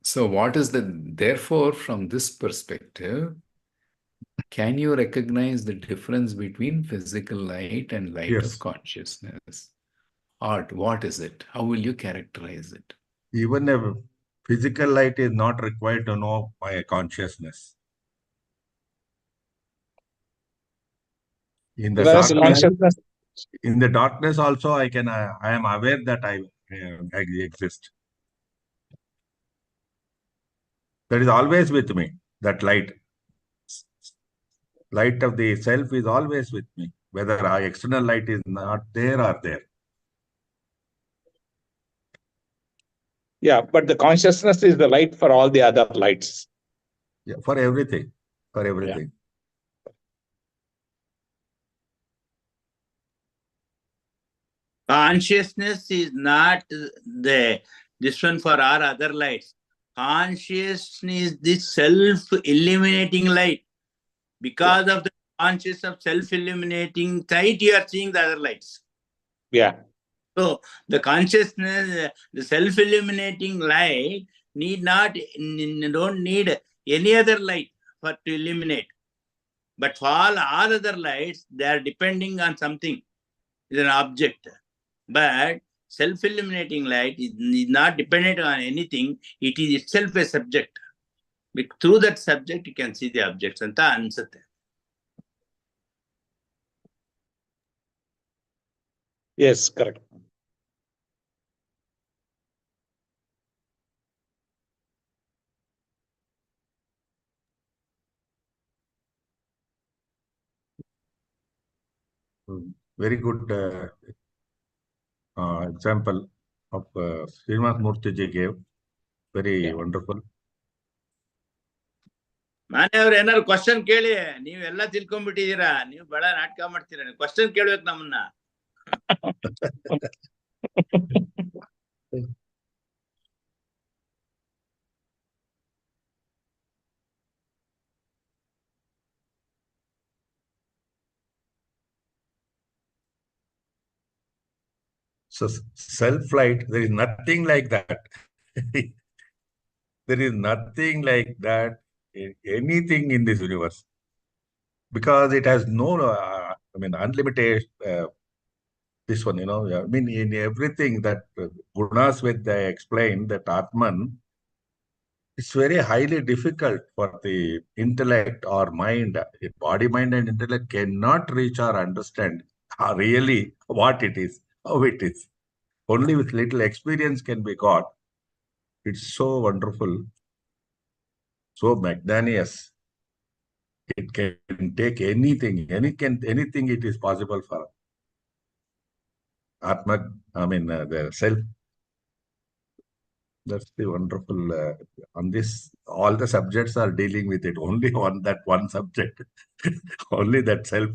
Speaker 1: So what is therefore, from this perspective, can you recognize the difference between physical light and light
Speaker 3: Yes.
Speaker 1: of consciousness? Art, what is it? How will you characterize it?
Speaker 3: Even a physical light is not required to know my consciousness. In the
Speaker 4: Whereas
Speaker 3: darkness,
Speaker 4: consciousness,
Speaker 3: in the darkness also, I am aware that I exist. That is always with me. That light of the self is always with me, whether external light is not there or there.
Speaker 4: yeah, but the consciousness is the light for all the other lights.
Speaker 3: Yeah, for everything. For everything.
Speaker 5: Consciousness is not this one for our other lights. Consciousness is the self-illuminating light. Because of the conscious of self-illuminating light, you are seeing the other lights.
Speaker 4: Yeah.
Speaker 5: So the consciousness, the self-illuminating light don't need any other light to illuminate. But for all other lights, they are depending on something. It's an object. But self-illuminating light is not dependent on anything. It is itself a subject. But through that subject, you can see the objects. Anta ansate.
Speaker 4: Yes, correct.
Speaker 3: Very good example of Srinivas Murthy gave. Very wonderful.
Speaker 5: ಮಾನ್ಯವ್ರು ಏನಾದ್ರು question ಕೇಳಿ, ನೀವೆಲ್ಲ ತಿಳ್ಕೊಂಡ್ಬಿಟ್ಟಿದ್ದೀರಾ, ನೀವು ಬಹಳ ನಾಟಕ ಮಾಡ್ತೀರಾ. Question ಕೇಳ್ಬೇಕು ನಮ್ಮನ್ನ.
Speaker 3: So self-light, there is nothing like that. There is nothing like that, anything in this universe. Because it has no, unlimited, this one, in everything that Gunas with they explain that Atman, it's very highly difficult for the intellect or mind. Body, mind and intellect cannot reach or understand really what it is, how it is. Only with little experience can be got. It's so wonderful, so magnanimous. It can take anything, anything it is possible for Atma, the self. That's the wonderful, on this, all the subjects are dealing with it. Only on that one subject, only that self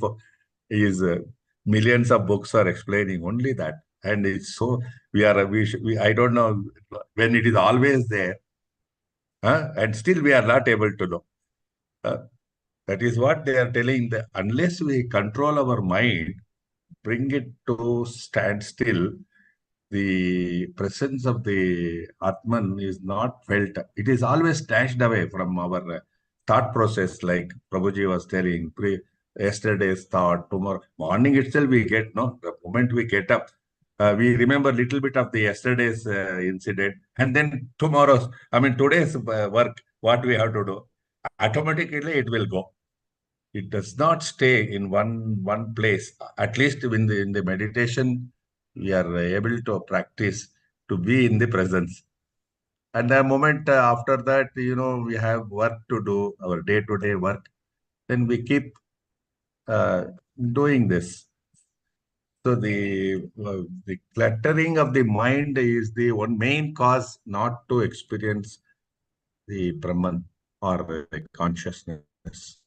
Speaker 3: is, millions of books are explaining only that. And it's so, I don't know when it is always there, and still we are not able to know. That is what they are telling, that unless we control our mind, bring it to stand still, the presence of the Atman is not felt. It is always snatched away from our thought process, like Prabhuji was telling, yesterday's thought, tomorrow morning itself we get, no, the moment we get up, we remember little bit of the yesterday's incident, and then today's work, what we have to do, automatically it will go. It does not stay in one place. At least in the meditation, we are able to practice to be in the presence. And the moment after that, we have work to do, our day-to-day work, then we keep doing this. So the cluttering of the mind is the one main cause not to experience the Brahman or the consciousness.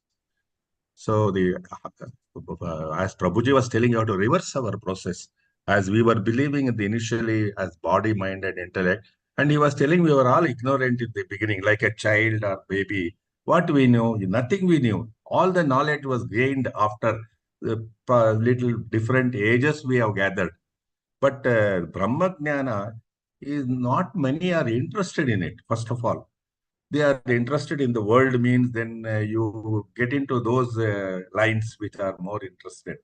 Speaker 3: So as Prabhuji was telling, you have to reverse our process. as we were believing initially as body, mind, and intellect. And he was telling we were all ignorant in the beginning, like a child or baby. What we knew, nothing we knew. All the knowledge was gained after the little different ages we have gathered. But Brahma Jnana is not many are interested in it, first of all. They are interested in the world means then you get into those lines which are more interested.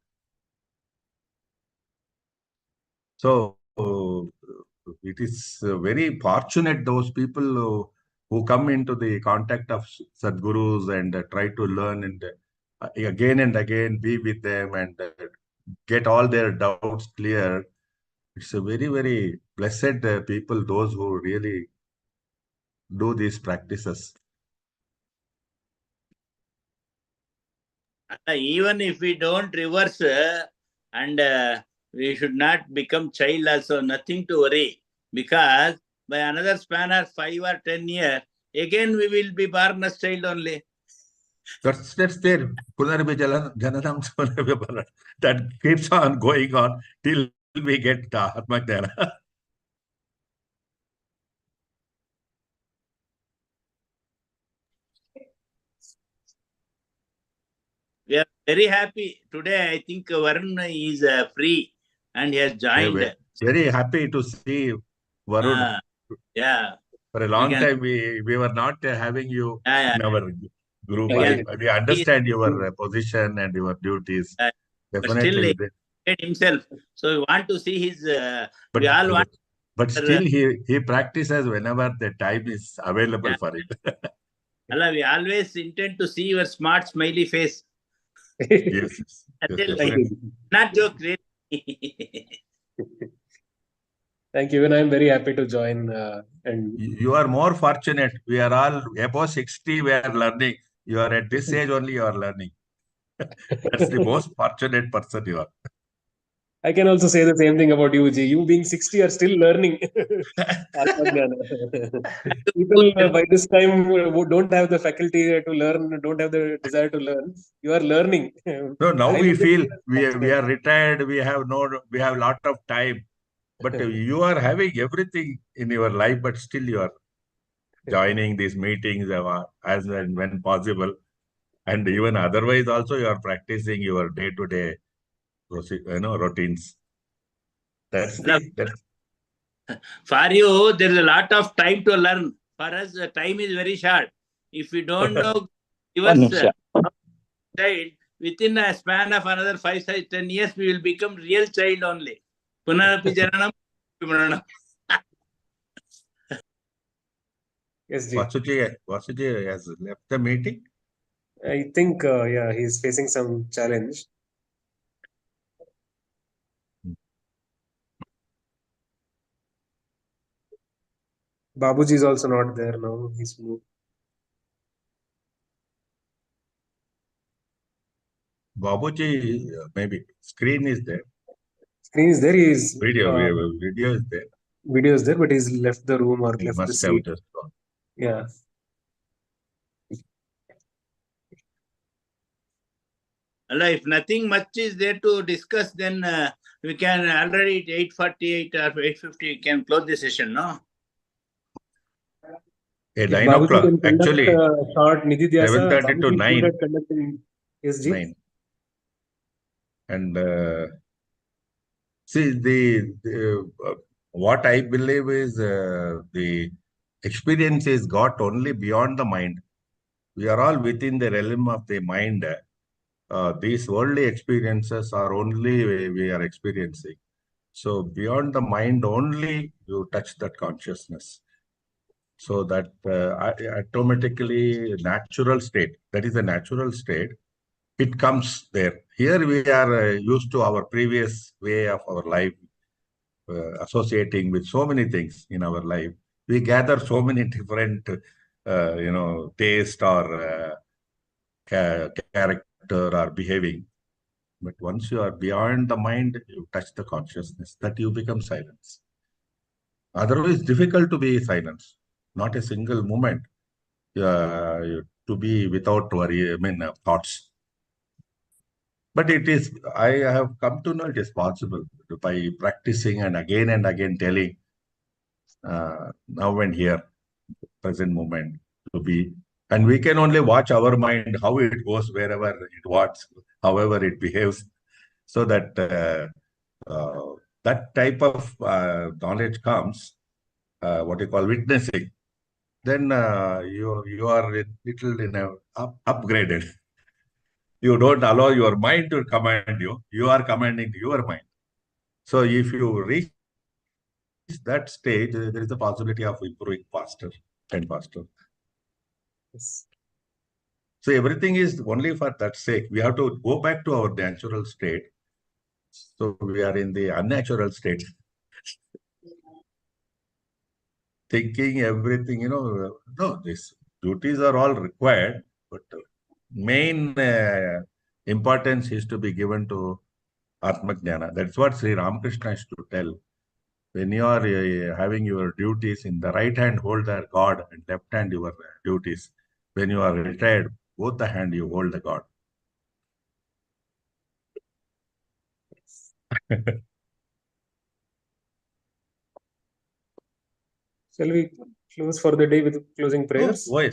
Speaker 3: So it is very fortunate those people who come into the contact of Sadgurus and try to learn and again and again be with them and get all their doubts clear. It's a very, very blessed people, those who really do these practices.
Speaker 5: Even if we don't reverse and we should not become child also, nothing to worry, because by another span of 5 or 10 years, again we will be born as child only.
Speaker 3: That's there. That keeps on going on till we get Atma Jnana.
Speaker 5: We are very happy. Today, I think Varun is free and he has joined.
Speaker 3: Very happy to see Varun.
Speaker 5: Yeah.
Speaker 3: For a long time, we were not having you in our group. We understand your position and your duties. Definitely.
Speaker 5: But still, himself. So we want to see his.
Speaker 3: We all want. But still, he practices whenever the time is available for it.
Speaker 5: Allah, we always intend to see your smart, smiley face.
Speaker 3: Yes.
Speaker 5: Not joke, really.
Speaker 2: Thank you. And I'm very happy to join. And
Speaker 3: you are more fortunate. We are all above 60. We are learning. You are at this age only. You are learning. That's the most fortunate person you are.
Speaker 2: I can also say the same thing about you, Ji. You being 60 are still learning. People by this time who don't have the faculty to learn, don't have the desire to learn. You are learning.
Speaker 3: So now we feel we are retired. We have a lot of time. But you are having everything in your life, but still you are joining these meetings as and when possible. And even otherwise also you are practicing your day-to-day routines.
Speaker 5: For you, there is a lot of time to learn. For us, the time is very short. If we don't know your child, within a span of another 5, 10 years, we will become real child only. Punarapi Jananam, Pumaranam.
Speaker 2: Yes, Ji.
Speaker 3: Vasuji has left the meeting.
Speaker 2: I think, yeah, he's facing some challenge. Babuji is also not there now. He's moved.
Speaker 3: Babuji, maybe screen is there.
Speaker 2: Screen is there. He's
Speaker 3: video is there.
Speaker 2: Video is there, but he's left the room or
Speaker 3: He
Speaker 2: left the
Speaker 3: must have
Speaker 2: seat.
Speaker 3: just gone.
Speaker 2: Yeah.
Speaker 5: Allah, if nothing much is there to discuss, then we can already at 8:48 or 8:50 we can close the session, no?
Speaker 3: At 9 o'clock, actually.
Speaker 2: Short Nidhi Dhyasa,
Speaker 3: 7:30 to 9.
Speaker 2: Conducting SG.
Speaker 3: 9. And see, what I believe is the experience is got only beyond the mind. We are all within the realm of the mind. These worldly experiences are only we are experiencing. So beyond the mind only you touch that consciousness. So that automatically natural state, that is a natural state, it comes there. Here we are used to our previous way of our life, associating with so many things in our life. We gather so many different, taste or character or behaving. But once you are beyond the mind, you touch the consciousness, that you become silence. Otherwise, difficult to be silence. Not a single moment to be without worry, thoughts. But it is, I have come to know it is possible by practicing and again telling now and here, present moment to be. And we can only watch our mind, how it goes, wherever it wants, however it behaves, so that that type of knowledge comes, what you call witnessing. Then you are a little upgraded. You don't allow your mind to command you. You are commanding your mind. So if you reach that stage, there is a possibility of improving faster and faster.
Speaker 2: Yes.
Speaker 3: So everything is only for that sake. We have to go back to our natural state. So we are in the unnatural state. Thinking everything, no, these duties are all required, but main importance is to be given to Atma Jnana. That's what Sri Ramakrishna is to tell. When you are having your duties, in the right hand hold the God and left hand your duties. When you are retired, both the hand you hold the God.
Speaker 2: Shall we close for the day with closing prayers?
Speaker 3: Why?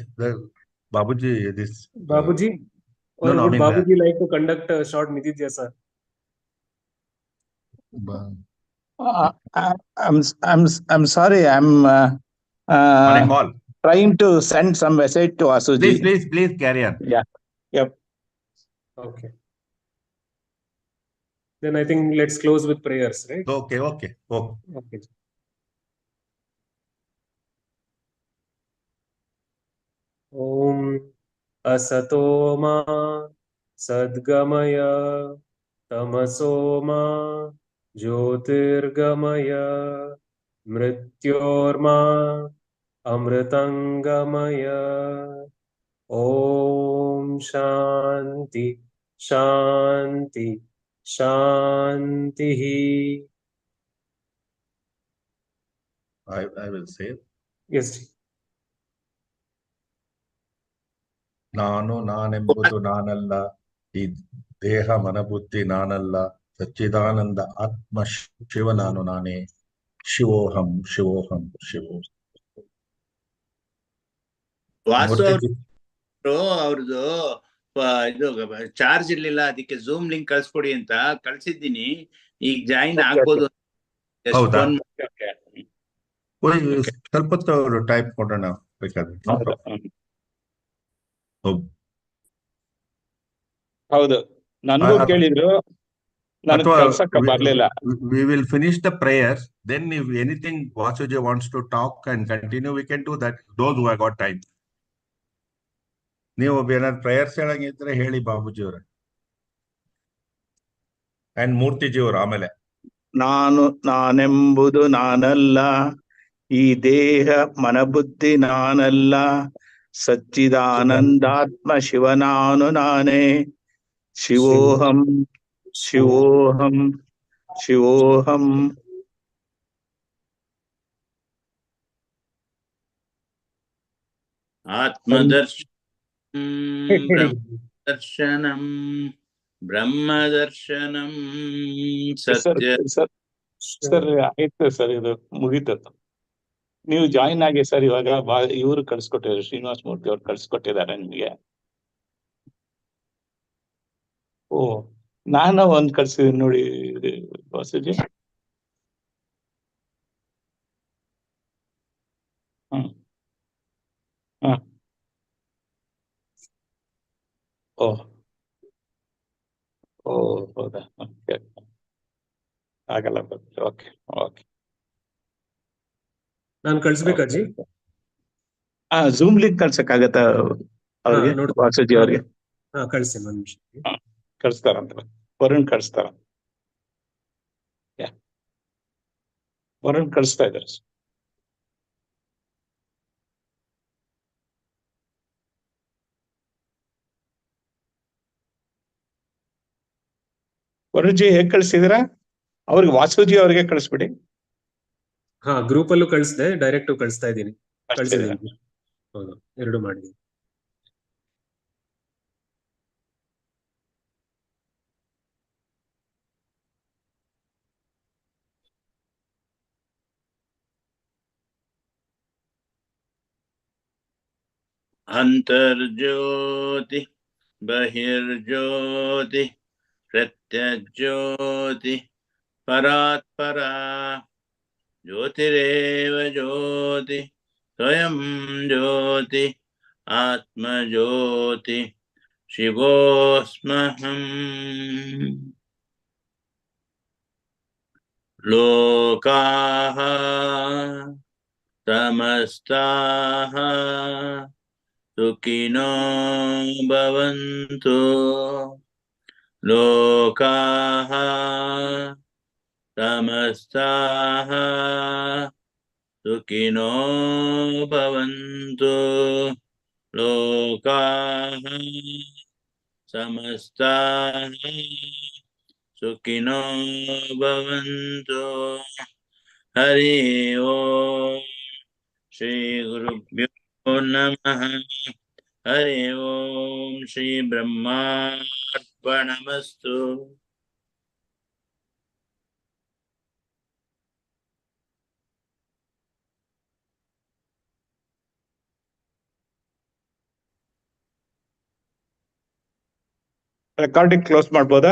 Speaker 3: Babuji, this.
Speaker 2: Babuji? Or
Speaker 3: No,
Speaker 2: would
Speaker 3: I mean,
Speaker 2: Babuji like to conduct a short Nididhyasa?
Speaker 4: I'm sorry. I'm
Speaker 3: on a call.
Speaker 4: trying to send some message to Asuji.
Speaker 3: Please carry on.
Speaker 4: Yeah. Yep.
Speaker 2: Okay. Then I think let's close with prayers, right?
Speaker 3: Okay.
Speaker 2: Okay. Om Asato Ma Sadgamaya Tamaso Ma Jyotirgamaya Mrityorma Amritangamaya. Om Shanti Shanti Shanti.
Speaker 3: I will say.
Speaker 2: Yes.
Speaker 3: ನಾನು ನಾನೆಂಬುದು ನಾನಲ್ಲ, ಈ ದೇಹ ಮನಬುದ್ಧಿ ನಾನಲ್ಲ, ಸಚ್ಚಿದಾನಂದ ಆತ್ಮ ಶಿವ ನಾನು ನಾನೇ, ಶಿವೋಹಂ ಶಿವೋಹಂ ಶಿವೋ.
Speaker 5: ವಾಸು ಅವ್ರದ್ದು ಇದು ಚಾರ್ಜ್ ಇರ್ಲಿಲ್ಲ, ಅದಕ್ಕೆ ಝೂಮ್ ಲಿಂಕ್ ಕಳ್ಸ್ಕೊಡಿ ಅಂತ ಕಳ್ಸಿದ್ದೀನಿ. ಈಗ ಜಾಯಿನ್ ಆಗ್ಬೋದು.
Speaker 3: ಹೌದಾ? ಸ್ವಲ್ಪ ಹೊತ್ತು ಟೈಪ್ ಕೊಡೋಣ ಬೇಕಾದ್ರೆ.
Speaker 4: ಹೌದು, ನನಗೂ ಕೇಳಿದ್ರು, ನನಗೆ ಕಳ್ಸಕ್ಕೆ ಬರ್ಲಿಲ್ಲ.
Speaker 3: We will finish the prayers, then if anything Vasuji wants to talk and continue, we can do that, those who have got time. ನೀವು ಏನಾದ್ರು ಪ್ರೇಯರ್ಸ್ ಹೇಳಂಗಿದ್ರೆ ಹೇಳಿ ಬಾಬುಜಿ ಅವ್ರೆ, ಅಂಡ್ ಮೂರ್ತಿಜಿ ಅವರು ಆಮೇಲೆ.
Speaker 4: ನಾನೆಂಬುದು ನಾನಲ್ಲ, ಈ ದೇಹ ಮನಬುದ್ಧಿ ನಾನಲ್ಲ, ಸಚ್ಚಿದಾನಂದಾತ್ಮ ಶಿವ ನಾನು ನಾನೇ, ಶಿವೋಹಂ ಶಿವೋಹಂ ಶಿವೋಹಂ.
Speaker 5: ಆತ್ಮದರ್ಶನಂ ಬ್ರಹ್ಮದರ್ಶನಂ ಸತ್ಯ.
Speaker 4: ಸರ್ ಆಯ್ತು ಸರ್, ಇದು ಮುಗೀತು. ನೀವು ಜಾಯಿನ್ ಆಗಿ ಸರ್. ಇವಾಗ ಇವರು ಕಳ್ಸಿಕೊಟ್ಟಿದ್ದಾರೆ, ಶ್ರೀನಿವಾಸ ಮೂರ್ತಿ ಅವ್ರು ಕಳ್ಸಿಕೊಟ್ಟಿದ್ದಾರೆ ನಿಮಗೆ. ಓ, ನಾನು ಒಂದ್ ಕಳ್ಸಿದೀನಿ ನೋಡಿ ವಾಸುಜಿ. ಓ ಓ ಹೌದಾ? ಆಗಲ್ಲ. Okay okay.
Speaker 2: ನಾನು ಕಳ್ಸ್ಬೇಕಾಜಿ?
Speaker 4: ಝೂಮ್ ಲಿಂಕ್ ಕಳ್ಸಕ್ಕಾಗತ್ತಾ ಅವ್ರಿಗೆ, ವಾಸುಜಿ ಅವ್ರಿಗೆ?
Speaker 2: ಕಳ್ಸಿ ಒಂದು ನಿಮಿಷ.
Speaker 4: ಕಳಿಸ್ತಾರಂತ, ವರುಣ್ ಕಳಿಸ್ತಾರ. ವರುಣ್ ಕಳಿಸ್ತಾ ಇದ್ದಾರೆ. ವರುಣ್ಜಿ ಹೇಗ್ ಕಳ್ಸಿದೀರಾ? ಅವ್ರಿಗೆ ವಾಸುಜಿ ಅವ್ರಿಗೆ ಕಳಿಸ್ಬಿಡಿ.
Speaker 2: ಗ್ರೂಪ್ ಅಲ್ಲೂ ಕಳಿಸ್ದೆ, ಡೈರೆಕ್ಟ್ ಕಳಿಸ್ತಾ ಇದ್ದೀನಿ. ಕಳ್ಸಿದ್ದೀನಿ. ಹೌದು, ಎರಡು ಮಾಡಿದ್ದೀನಿ.
Speaker 5: Antarjyoti Bahirjyoti Pratyajyoti Paratpara Jyotireva Jyoti Swayam Jyoti Atma Jyoti Shivosmaham Lokaha Samastaha Sukhino Bhavantu Lokaha Samastaha Sukhino Bhavantu Lokaha Samastaha Sukhino Bhavantu Hari Om Shri Gurubhyo Namaha Hari Om Shri Brahmarpanamastu.
Speaker 4: Recording close ಮಾಡ್ಬೋದಾ?